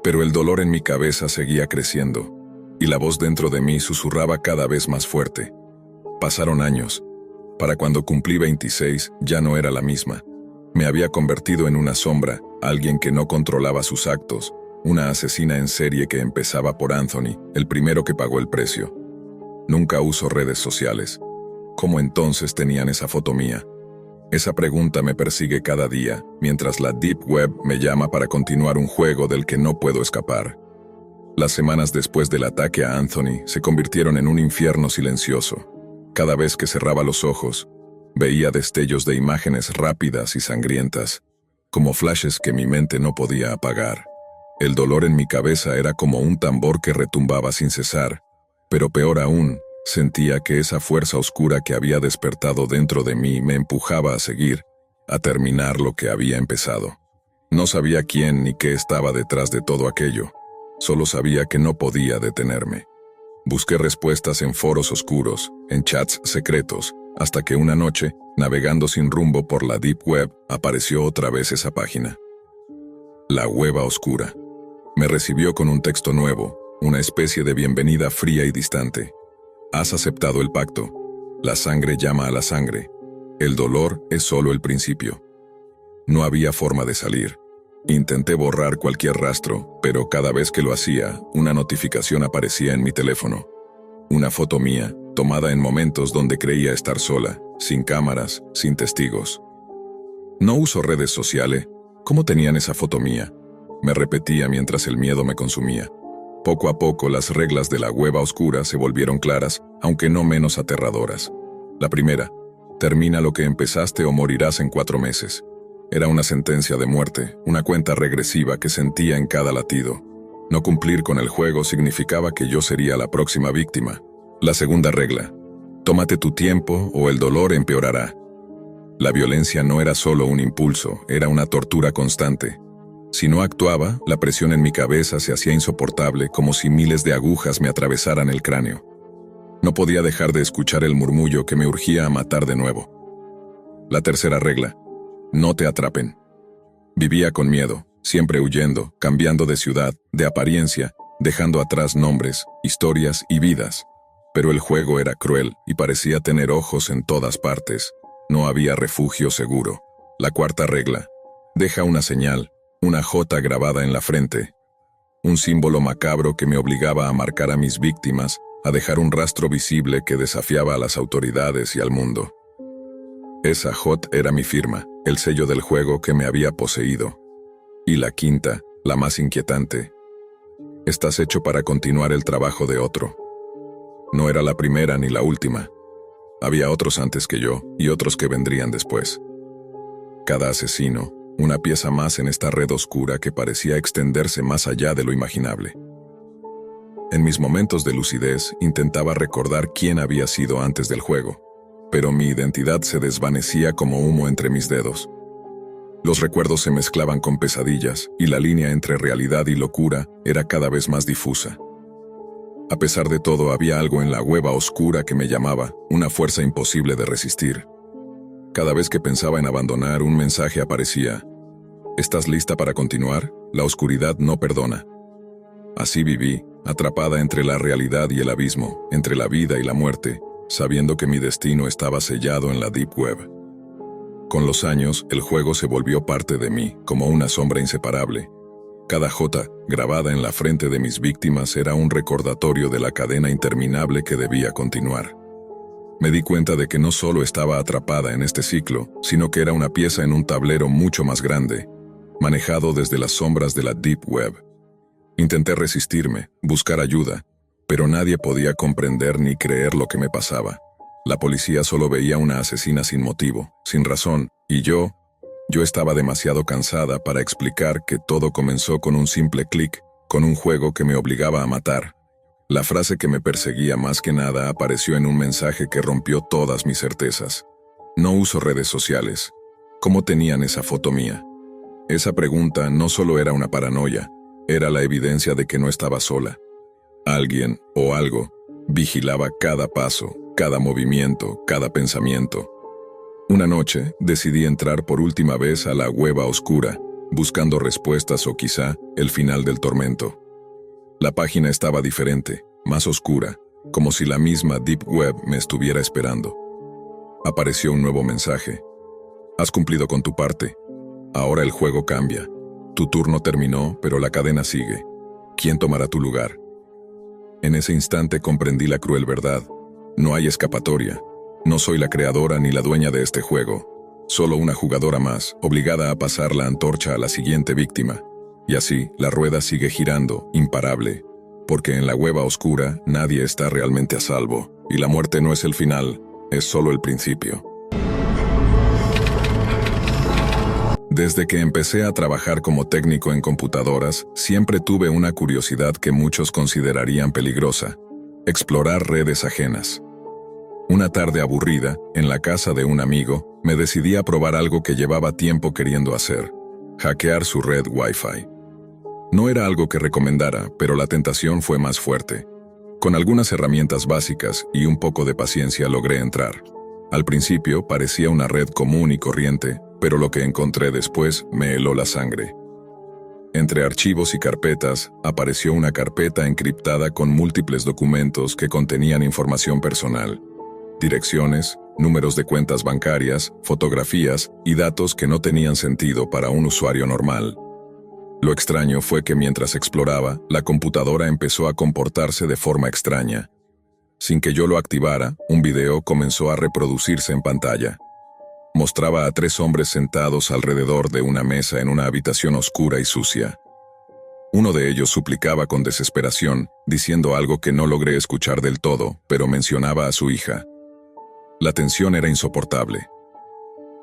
Pero el dolor en mi cabeza seguía creciendo, y la voz dentro de mí susurraba cada vez más fuerte. Pasaron años. Para cuando cumplí 26, ya no era la misma. Me había convertido en una sombra, alguien que no controlaba sus actos, una asesina en serie que empezaba por Anthony, el primero que pagó el precio. Nunca uso redes sociales. ¿Cómo entonces tenían esa foto mía? Esa pregunta me persigue cada día, mientras la Deep Web me llama para continuar un juego del que no puedo escapar. Las semanas después del ataque a Anthony se convirtieron en un infierno silencioso. Cada vez que cerraba los ojos, veía destellos de imágenes rápidas y sangrientas, como flashes que mi mente no podía apagar. El dolor en mi cabeza era como un tambor que retumbaba sin cesar, pero peor aún, sentía que esa fuerza oscura que había despertado dentro de mí me empujaba a seguir, a terminar lo que había empezado. No sabía quién ni qué estaba detrás de todo aquello, solo sabía que no podía detenerme. Busqué respuestas en foros oscuros, en chats secretos, hasta que una noche, navegando sin rumbo por la Deep Web, apareció otra vez esa página. La Hueva Oscura. Me recibió con un texto nuevo, una especie de bienvenida fría y distante. Has aceptado el pacto. La sangre llama a la sangre. El dolor es solo el principio. No había forma de salir. Intenté borrar cualquier rastro, pero cada vez que lo hacía, una notificación aparecía en mi teléfono. Una foto mía, tomada en momentos donde creía estar sola, sin cámaras, sin testigos. No uso redes sociales. ¿Cómo tenían esa foto mía? Me repetía mientras el miedo me consumía. Poco a poco las reglas de la Hueva Oscura se volvieron claras, aunque no menos aterradoras. La primera: termina lo que empezaste o morirás en 4 meses. Era una sentencia de muerte, una cuenta regresiva que sentía en cada latido. No cumplir con el juego significaba que yo sería la próxima víctima. La segunda regla: tómate tu tiempo o el dolor empeorará. La violencia no era solo un impulso, era una tortura constante. Si no actuaba, la presión en mi cabeza se hacía insoportable, como si miles de agujas me atravesaran el cráneo. No podía dejar de escuchar el murmullo que me urgía a matar de nuevo. La tercera regla: no te atrapen. Vivía con miedo, siempre huyendo, cambiando de ciudad, de apariencia, dejando atrás nombres, historias y vidas. Pero el juego era cruel y parecía tener ojos en todas partes. No había refugio seguro. La cuarta regla: deja una señal, una J grabada en la frente. Un símbolo macabro que me obligaba a marcar a mis víctimas, a dejar un rastro visible que desafiaba a las autoridades y al mundo. Esa J era mi firma, el sello del juego que me había poseído. Y la quinta, la más inquietante: estás hecho para continuar el trabajo de otro. No era la primera ni la última. Había otros antes que yo y otros que vendrían después. Cada asesino, una pieza más en esta red oscura que parecía extenderse más allá de lo imaginable. En mis momentos de lucidez intentaba recordar quién había sido antes del juego, pero mi identidad se desvanecía como humo entre mis dedos. Los recuerdos se mezclaban con pesadillas y la línea entre realidad y locura era cada vez más difusa. A pesar de todo, había algo en la Hueva Oscura que me llamaba, una fuerza imposible de resistir. Cada vez que pensaba en abandonar, un mensaje aparecía: ¿estás lista para continuar? La oscuridad no perdona. Así viví, atrapada entre la realidad y el abismo, entre la vida y la muerte, sabiendo que mi destino estaba sellado en la Deep Web. Con los años, el juego se volvió parte de mí, como una sombra inseparable. Cada J, grabada en la frente de mis víctimas, era un recordatorio de la cadena interminable que debía continuar. Me di cuenta de que no solo estaba atrapada en este ciclo, sino que era una pieza en un tablero mucho más grande, manejado desde las sombras de la Deep Web. Intenté resistirme, buscar ayuda, pero nadie podía comprender ni creer lo que me pasaba. La policía solo veía una asesina sin motivo, sin razón, y yo estaba demasiado cansada para explicar que todo comenzó con un simple clic, con un juego que me obligaba a matar. La frase que me perseguía más que nada apareció en un mensaje que rompió todas mis certezas. No uso redes sociales. ¿Cómo tenían esa foto mía? Esa pregunta no solo era una paranoia, era la evidencia de que no estaba sola. Alguien, o algo, vigilaba cada paso, cada movimiento, cada pensamiento. Una noche, decidí entrar por última vez a la Hueva Oscura, buscando respuestas o quizá el final del tormento. La página estaba diferente, más oscura, como si la misma Deep Web me estuviera esperando. Apareció un nuevo mensaje: has cumplido con tu parte. Ahora el juego cambia. Tu turno terminó, pero la cadena sigue. ¿Quién tomará tu lugar? En ese instante comprendí la cruel verdad. No hay escapatoria. No soy la creadora ni la dueña de este juego. Solo una jugadora más, obligada a pasar la antorcha a la siguiente víctima. Y así, la rueda sigue girando, imparable. Porque en la Hueva Oscura, nadie está realmente a salvo. Y la muerte no es el final, es solo el principio. Desde que empecé a trabajar como técnico en computadoras, siempre tuve una curiosidad que muchos considerarían peligrosa: explorar redes ajenas. Una tarde aburrida, en la casa de un amigo, me decidí a probar algo que llevaba tiempo queriendo hacer: hackear su red Wi-Fi. No era algo que recomendara, pero la tentación fue más fuerte. Con algunas herramientas básicas y un poco de paciencia logré entrar. Al principio parecía una red común y corriente, pero lo que encontré después me heló la sangre. Entre archivos y carpetas, apareció una carpeta encriptada con múltiples documentos que contenían información personal, direcciones, números de cuentas bancarias, fotografías y datos que no tenían sentido para un usuario normal. Lo extraño fue que mientras exploraba, la computadora empezó a comportarse de forma extraña. Sin que yo lo activara, un video comenzó a reproducirse en pantalla. Mostraba a 3 hombres sentados alrededor de una mesa en una habitación oscura y sucia. Uno de ellos suplicaba con desesperación, diciendo algo que no logré escuchar del todo, pero mencionaba a su hija. La tensión era insoportable.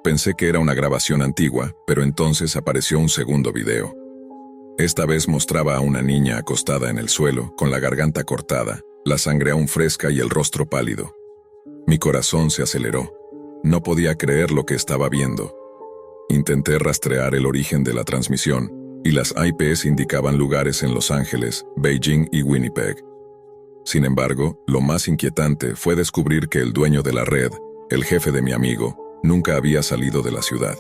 Pensé que era una grabación antigua, pero entonces apareció un segundo video. Esta vez mostraba a una niña acostada en el suelo, con la garganta cortada, la sangre aún fresca y el rostro pálido. Mi corazón se aceleró. No podía creer lo que estaba viendo. Intenté rastrear el origen de la transmisión, y las IPs indicaban lugares en Los Ángeles, Beijing y Winnipeg. Sin embargo, lo más inquietante fue descubrir que el dueño de la red, el jefe de mi amigo, nunca había salido de la ciudad.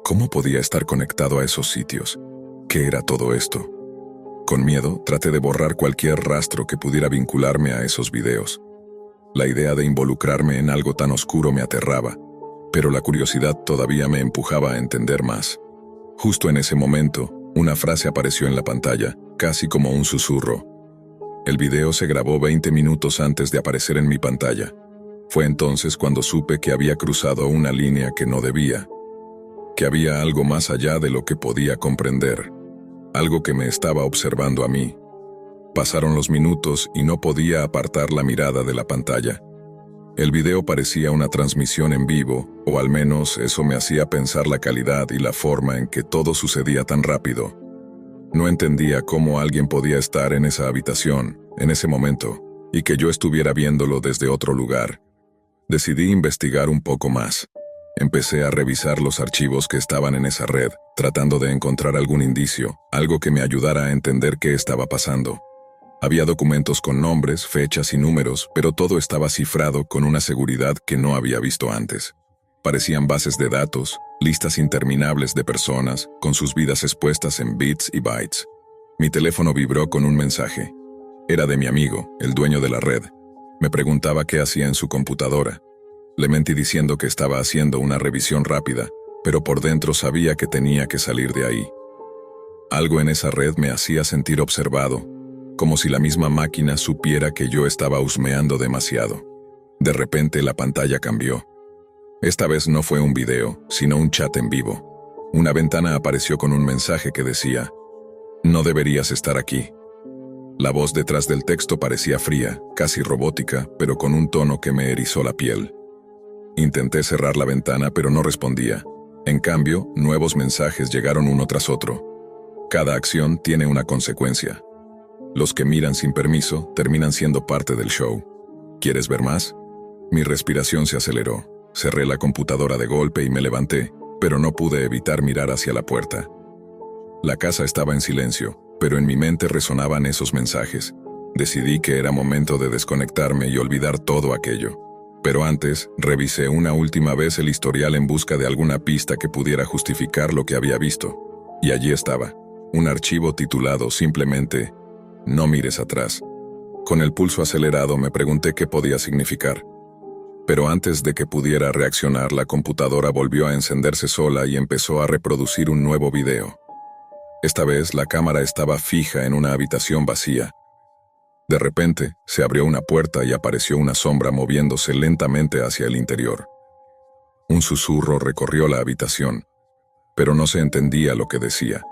¿Cómo podía estar conectado a esos sitios? ¿Qué era todo esto? Con miedo, traté de borrar cualquier rastro que pudiera vincularme a esos videos. La idea de involucrarme en algo tan oscuro me aterraba, pero la curiosidad todavía me empujaba a entender más. Justo en ese momento, una frase apareció en la pantalla, casi como un susurro. El video se grabó 20 minutos antes de aparecer en mi pantalla. Fue entonces cuando supe que había cruzado una línea que no debía, que había algo más allá de lo que podía comprender, algo que me estaba observando a mí. Pasaron los minutos y no podía apartar la mirada de la pantalla. El video parecía una transmisión en vivo, o al menos eso me hacía pensar la calidad y la forma en que todo sucedía tan rápido. No entendía cómo alguien podía estar en esa habitación, en ese momento, y que yo estuviera viéndolo desde otro lugar. Decidí investigar un poco más. Empecé a revisar los archivos que estaban en esa red, tratando de encontrar algún indicio, algo que me ayudara a entender qué estaba pasando. Había documentos con nombres, fechas y números, pero todo estaba cifrado con una seguridad que no había visto antes. Parecían bases de datos, listas interminables de personas, con sus vidas expuestas en bits y bytes. Mi teléfono vibró con un mensaje. Era de mi amigo, el dueño de la red. Me preguntaba qué hacía en su computadora. Le mentí diciendo que estaba haciendo una revisión rápida, pero por dentro sabía que tenía que salir de ahí. Algo en esa red me hacía sentir observado, como si la misma máquina supiera que yo estaba husmeando demasiado. De repente la pantalla cambió. Esta vez no fue un video, sino un chat en vivo. Una ventana apareció con un mensaje que decía: "No deberías estar aquí". La voz detrás del texto parecía fría, casi robótica, pero con un tono que me erizó la piel. Intenté cerrar la ventana, pero no respondía. En cambio, nuevos mensajes llegaron uno tras otro. Cada acción tiene una consecuencia. Los que miran sin permiso terminan siendo parte del show. ¿Quieres ver más? Mi respiración se aceleró. Cerré la computadora de golpe y me levanté, pero no pude evitar mirar hacia la puerta. La casa estaba en silencio, pero en mi mente resonaban esos mensajes. Decidí que era momento de desconectarme y olvidar todo aquello. Pero antes, revisé una última vez el historial en busca de alguna pista que pudiera justificar lo que había visto. Y allí estaba, un archivo titulado simplemente "No mires atrás". Con el pulso acelerado me pregunté qué podía significar. Pero antes de que pudiera reaccionar, la computadora volvió a encenderse sola y empezó a reproducir un nuevo video. Esta vez la cámara estaba fija en una habitación vacía. De repente, se abrió una puerta y apareció una sombra moviéndose lentamente hacia el interior. Un susurro recorrió la habitación, pero no se entendía lo que decía.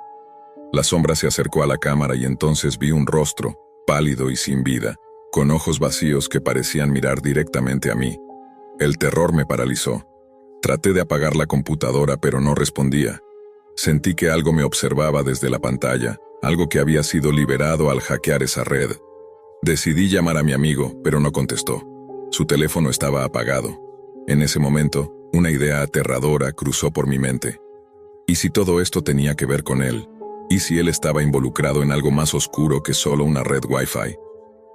La sombra se acercó a la cámara y entonces vi un rostro, pálido y sin vida, con ojos vacíos que parecían mirar directamente a mí. El terror me paralizó. Traté de apagar la computadora, pero no respondía. Sentí que algo me observaba desde la pantalla, algo que había sido liberado al hackear esa red. Decidí llamar a mi amigo, pero no contestó. Su teléfono estaba apagado. En ese momento, una idea aterradora cruzó por mi mente. ¿Y si todo esto tenía que ver con él? ¿Y si él estaba involucrado en algo más oscuro que solo una red Wi-Fi?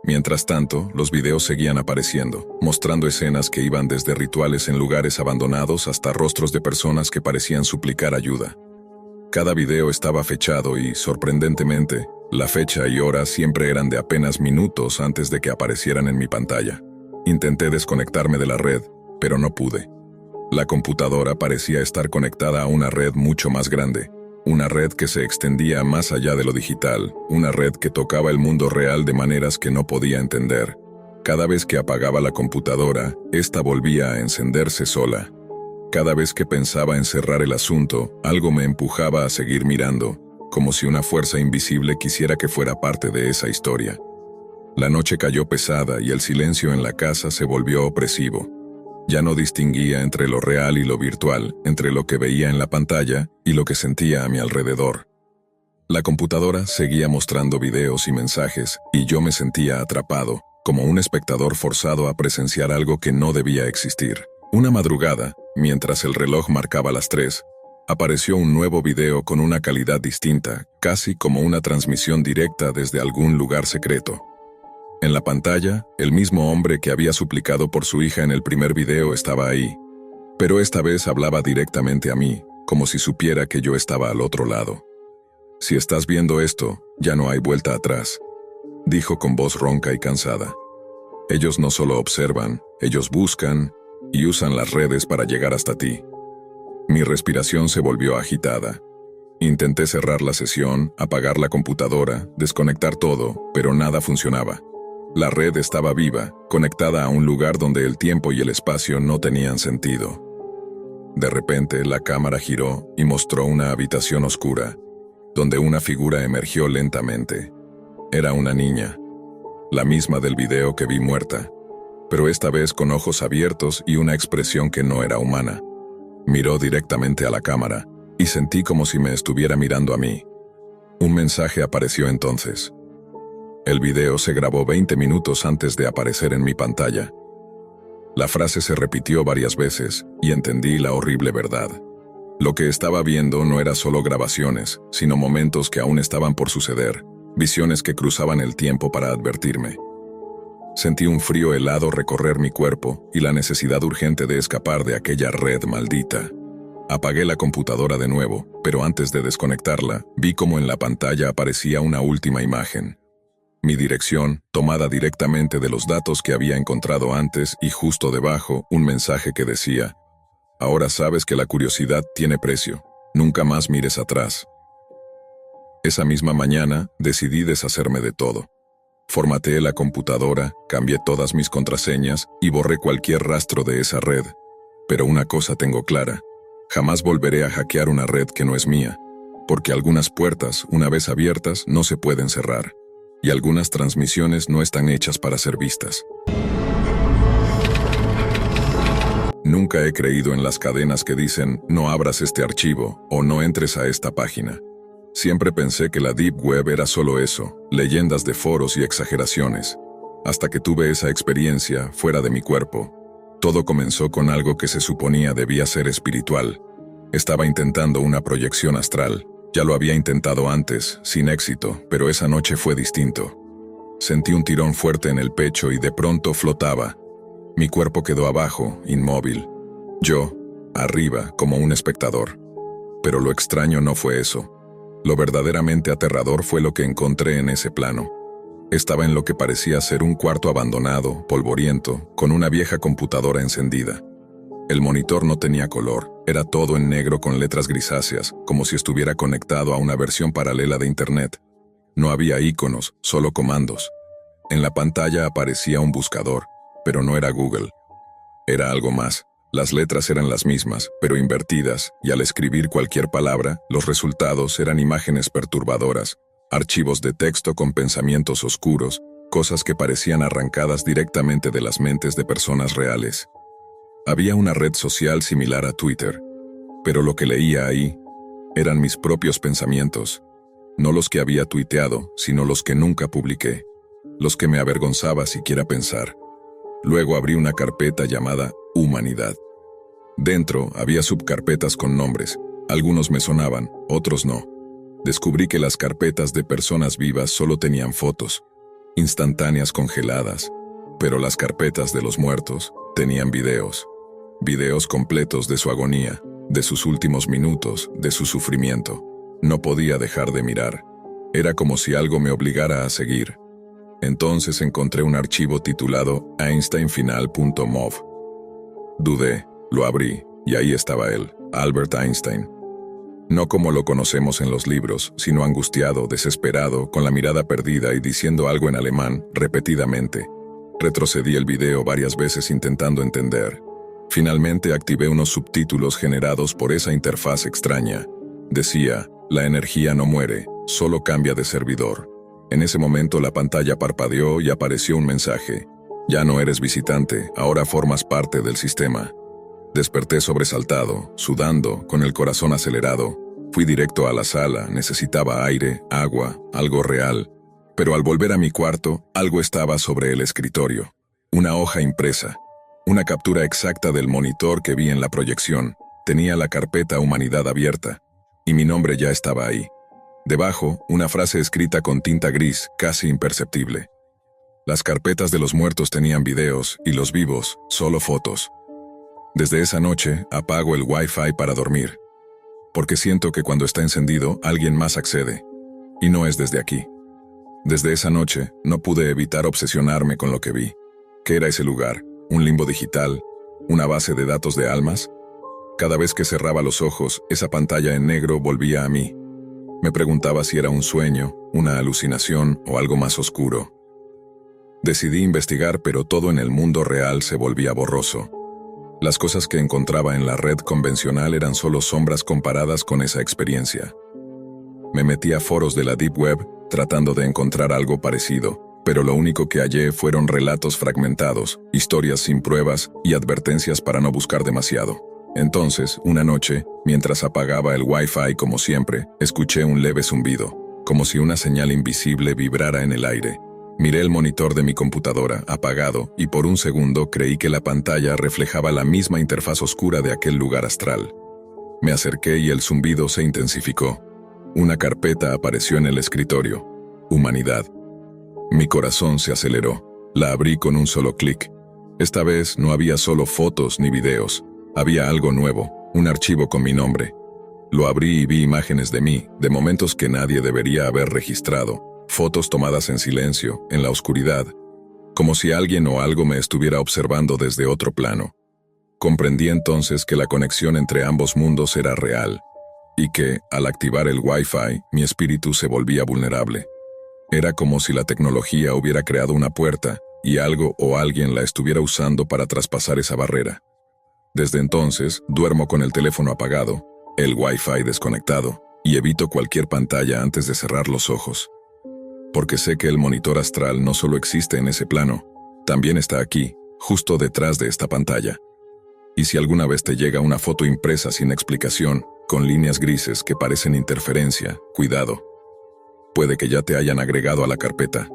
Mientras tanto, los videos seguían apareciendo, mostrando escenas que iban desde rituales en lugares abandonados hasta rostros de personas que parecían suplicar ayuda. Cada video estaba fechado y, sorprendentemente, la fecha y hora siempre eran de apenas minutos antes de que aparecieran en mi pantalla. Intenté desconectarme de la red, pero no pude. La computadora parecía estar conectada a una red mucho más grande, una red que se extendía más allá de lo digital, una red que tocaba el mundo real de maneras que no podía entender. Cada vez que apagaba la computadora, esta volvía a encenderse sola. Cada vez que pensaba en cerrar el asunto, algo me empujaba a seguir mirando, como si una fuerza invisible quisiera que fuera parte de esa historia. La noche cayó pesada y el silencio en la casa se volvió opresivo. Ya no distinguía entre lo real y lo virtual, entre lo que veía en la pantalla y lo que sentía a mi alrededor. La computadora seguía mostrando videos y mensajes, y yo me sentía atrapado, como un espectador forzado a presenciar algo que no debía existir. Una madrugada, mientras el reloj marcaba las 3, apareció un nuevo video con una calidad distinta, casi como una transmisión directa desde algún lugar secreto. En la pantalla, el mismo hombre que había suplicado por su hija en el primer video estaba ahí, pero esta vez hablaba directamente a mí, como si supiera que yo estaba al otro lado. «Si estás viendo esto, ya no hay vuelta atrás», dijo con voz ronca y cansada. «Ellos no solo observan, ellos buscan y usan las redes para llegar hasta ti». Mi respiración se volvió agitada. Intenté cerrar la sesión, apagar la computadora, desconectar todo, pero nada funcionaba. La red estaba viva, conectada a un lugar donde el tiempo y el espacio no tenían sentido. De repente, la cámara giró y mostró una habitación oscura, donde una figura emergió lentamente. Era una niña, la misma del video que vi muerta, pero esta vez con ojos abiertos y una expresión que no era humana. Miró directamente a la cámara, y sentí como si me estuviera mirando a mí. Un mensaje apareció entonces. El video se grabó 20 minutos antes de aparecer en mi pantalla. La frase se repitió varias veces, y entendí la horrible verdad. Lo que estaba viendo no era solo grabaciones, sino momentos que aún estaban por suceder, visiones que cruzaban el tiempo para advertirme. Sentí un frío helado recorrer mi cuerpo y la necesidad urgente de escapar de aquella red maldita. Apagué la computadora de nuevo, pero antes de desconectarla, vi como en la pantalla aparecía una última imagen. Mi dirección, tomada directamente de los datos que había encontrado antes, y justo debajo, un mensaje que decía: «Ahora sabes que la curiosidad tiene precio. Nunca más mires atrás». Esa misma mañana, decidí deshacerme de todo. Formateé la computadora, cambié todas mis contraseñas y borré cualquier rastro de esa red. Pero una cosa tengo clara: jamás volveré a hackear una red que no es mía, porque algunas puertas, una vez abiertas, no se pueden cerrar. Y algunas transmisiones no están hechas para ser vistas. Nunca he creído en las cadenas que dicen «no abras este archivo» o «no entres a esta página». Siempre pensé que la Deep Web era solo eso, leyendas de foros y exageraciones. Hasta que tuve esa experiencia fuera de mi cuerpo. Todo comenzó con algo que se suponía debía ser espiritual. Estaba intentando una proyección astral. Ya lo había intentado antes, sin éxito, pero esa noche fue distinto. Sentí un tirón fuerte en el pecho y de pronto flotaba. Mi cuerpo quedó abajo, inmóvil. Yo, arriba, como un espectador. Pero lo extraño no fue eso. Lo verdaderamente aterrador fue lo que encontré en ese plano. Estaba en lo que parecía ser un cuarto abandonado, polvoriento, con una vieja computadora encendida. El monitor no tenía color, era todo en negro con letras grisáceas, como si estuviera conectado a una versión paralela de Internet. No había iconos, solo comandos. En la pantalla aparecía un buscador, pero no era Google. Era algo más. Las letras eran las mismas, pero invertidas, y al escribir cualquier palabra, los resultados eran imágenes perturbadoras, archivos de texto con pensamientos oscuros, cosas que parecían arrancadas directamente de las mentes de personas reales. Había una red social similar a Twitter, pero lo que leía ahí eran mis propios pensamientos, no los que había tuiteado, sino los que nunca publiqué, los que me avergonzaba siquiera pensar. Luego abrí una carpeta llamada Humanidad. Dentro había subcarpetas con nombres, algunos me sonaban, otros no. Descubrí que las carpetas de personas vivas solo tenían fotos. instantáneas congeladas, pero las carpetas de los muertos tenían videos, videos completos de su agonía, de sus últimos minutos, de su sufrimiento. No podía dejar de mirar. Era como si algo me obligara a seguir. Entonces encontré un archivo titulado einsteinfinal.mov. Dudé, lo abrí, y ahí estaba él, Albert Einstein. No como lo conocemos en los libros, sino angustiado, desesperado, con la mirada perdida y diciendo algo en alemán, repetidamente. Retrocedí el video varias veces intentando entender. Finalmente activé unos subtítulos generados por esa interfaz extraña. Decía, la energía no muere, solo cambia de servidor. En ese momento la pantalla parpadeó y apareció un mensaje. Ya no eres visitante, ahora formas parte del sistema. Desperté sobresaltado, sudando, con el corazón acelerado. Fui directo a la sala, necesitaba aire, agua, algo real. Pero al volver a mi cuarto, algo estaba sobre el escritorio. Una hoja impresa. Una captura exacta del monitor que vi en la proyección. Tenía la carpeta Humanidad abierta. Y mi nombre ya estaba ahí. Debajo, una frase escrita con tinta gris, casi imperceptible. Las carpetas de los muertos tenían videos, y los vivos, solo fotos. Desde esa noche, apago el Wi-Fi para dormir. Porque siento que cuando está encendido, alguien más accede. Y no es desde aquí. Desde esa noche, no pude evitar obsesionarme con lo que vi. ¿Qué era ese lugar? ¿Un limbo digital? ¿Una base de datos de almas? Cada vez que cerraba los ojos, esa pantalla en negro volvía a mí. Me preguntaba si era un sueño, una alucinación o algo más oscuro. Decidí investigar, pero todo en el mundo real se volvía borroso. Las cosas que encontraba en la red convencional eran solo sombras comparadas con esa experiencia. Me metí a foros de la Deep Web tratando de encontrar algo parecido, pero lo único que hallé fueron relatos fragmentados, historias sin pruebas y advertencias para no buscar demasiado. Entonces, una noche, mientras apagaba el Wi-Fi como siempre, escuché un leve zumbido, como si una señal invisible vibrara en el aire. Miré el monitor de mi computadora, apagado, y por un segundo creí que la pantalla reflejaba la misma interfaz oscura de aquel lugar astral. Me acerqué y el zumbido se intensificó. Una carpeta apareció en el escritorio. Humanidad. Mi corazón se aceleró. La abrí con un solo clic. Esta vez no había solo fotos ni videos. Había algo nuevo, un archivo con mi nombre. Lo abrí y vi imágenes de mí, de momentos que nadie debería haber registrado. Fotos tomadas en silencio, en la oscuridad, como si alguien o algo me estuviera observando desde otro plano. Comprendí entonces que la conexión entre ambos mundos era real, y que, al activar el Wi-Fi, mi espíritu se volvía vulnerable. Era como si la tecnología hubiera creado una puerta, y algo o alguien la estuviera usando para traspasar esa barrera. Desde entonces, duermo con el teléfono apagado, el Wi-Fi desconectado, y evito cualquier pantalla antes de cerrar los ojos. Porque sé que el monitor astral no solo existe en ese plano, también está aquí, justo detrás de esta pantalla. Y si alguna vez te llega una foto impresa sin explicación, con líneas grises que parecen interferencia, cuidado. Puede que ya te hayan agregado a la carpeta.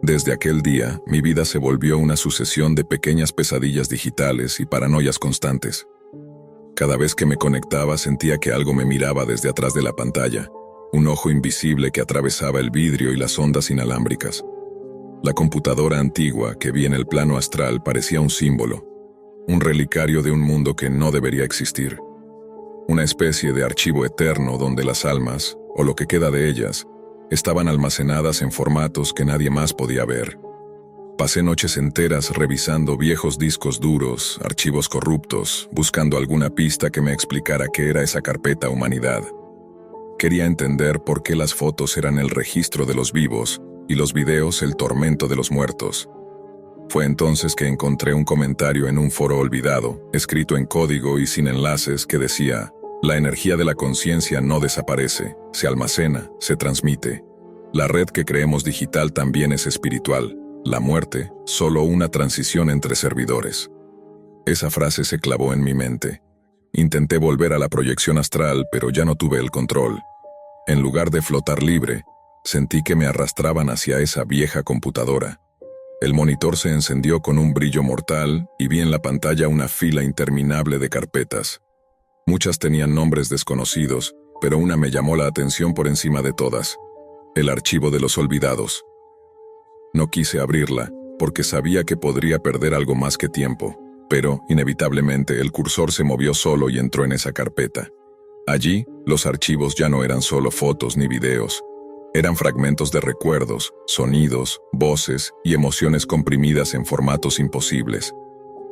Desde aquel día, mi vida se volvió una sucesión de pequeñas pesadillas digitales y paranoias constantes. Cada vez que me conectaba sentía que algo me miraba desde atrás de la pantalla. Un ojo invisible que atravesaba el vidrio y las ondas inalámbricas. La computadora antigua que vi en el plano astral parecía un símbolo, un relicario de un mundo que no debería existir. Una especie de archivo eterno donde las almas, o lo que queda de ellas, estaban almacenadas en formatos que nadie más podía ver. Pasé noches enteras revisando viejos discos duros, archivos corruptos, buscando alguna pista que me explicara qué era esa carpeta Humanidad. Quería entender por qué las fotos eran el registro de los vivos y los videos el tormento de los muertos. Fue entonces que encontré un comentario en un foro olvidado, escrito en código y sin enlaces, que decía: la energía de la conciencia no desaparece, se almacena, se transmite. La red que creemos digital también es espiritual. La muerte, solo una transición entre servidores. Esa frase se clavó en mi mente. Intenté volver a la proyección astral, pero ya no tuve el control. En lugar de flotar libre, sentí que me arrastraban hacia esa vieja computadora. El monitor se encendió con un brillo mortal y vi en la pantalla una fila interminable de carpetas. Muchas tenían nombres desconocidos, pero una me llamó la atención por encima de todas: el archivo de los olvidados. No quise abrirla, porque sabía que podría perder algo más que tiempo, pero, inevitablemente, el cursor se movió solo y entró en esa carpeta. Allí, los archivos ya no eran solo fotos ni videos, eran fragmentos de recuerdos, sonidos, voces y emociones comprimidas en formatos imposibles.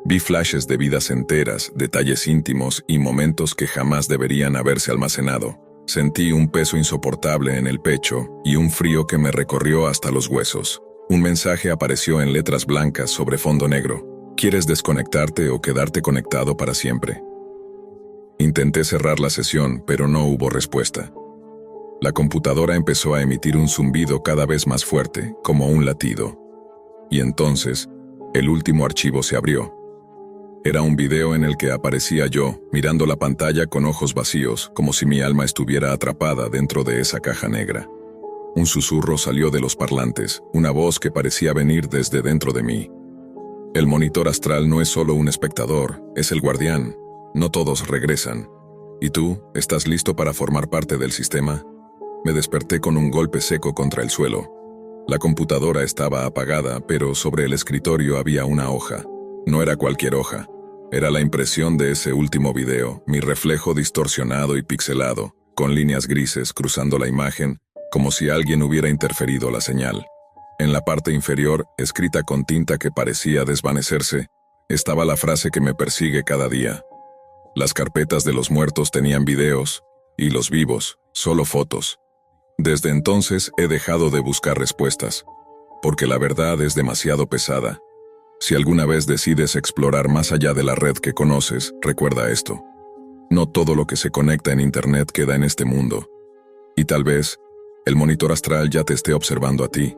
Vi flashes de vidas enteras, detalles íntimos y momentos que jamás deberían haberse almacenado. Sentí un peso insoportable en el pecho y un frío que me recorrió hasta los huesos. Un mensaje apareció en letras blancas sobre fondo negro. ¿Quieres desconectarte o quedarte conectado para siempre? Intenté cerrar la sesión, pero no hubo respuesta. La computadora empezó a emitir un zumbido cada vez más fuerte, como un latido. Y entonces, el último archivo se abrió. Era un video en el que aparecía yo, mirando la pantalla con ojos vacíos, como si mi alma estuviera atrapada dentro de esa caja negra. Un susurro salió de los parlantes, una voz que parecía venir desde dentro de mí. El monitor astral no es solo un espectador, es el guardián. No todos regresan. ¿Y tú, estás listo para formar parte del sistema? Me desperté con un golpe seco contra el suelo. La computadora estaba apagada, pero sobre el escritorio había una hoja. No era cualquier hoja. Era la impresión de ese último video, mi reflejo distorsionado y pixelado, con líneas grises cruzando la imagen, como si alguien hubiera interferido la señal. En la parte inferior, escrita con tinta que parecía desvanecerse, estaba la frase que me persigue cada día. Las carpetas de los muertos tenían videos, y los vivos, solo fotos. Desde entonces he dejado de buscar respuestas, porque la verdad es demasiado pesada. Si alguna vez decides explorar más allá de la red que conoces, recuerda esto. No todo lo que se conecta en Internet queda en este mundo. Y tal vez, el monitor astral ya te esté observando a ti.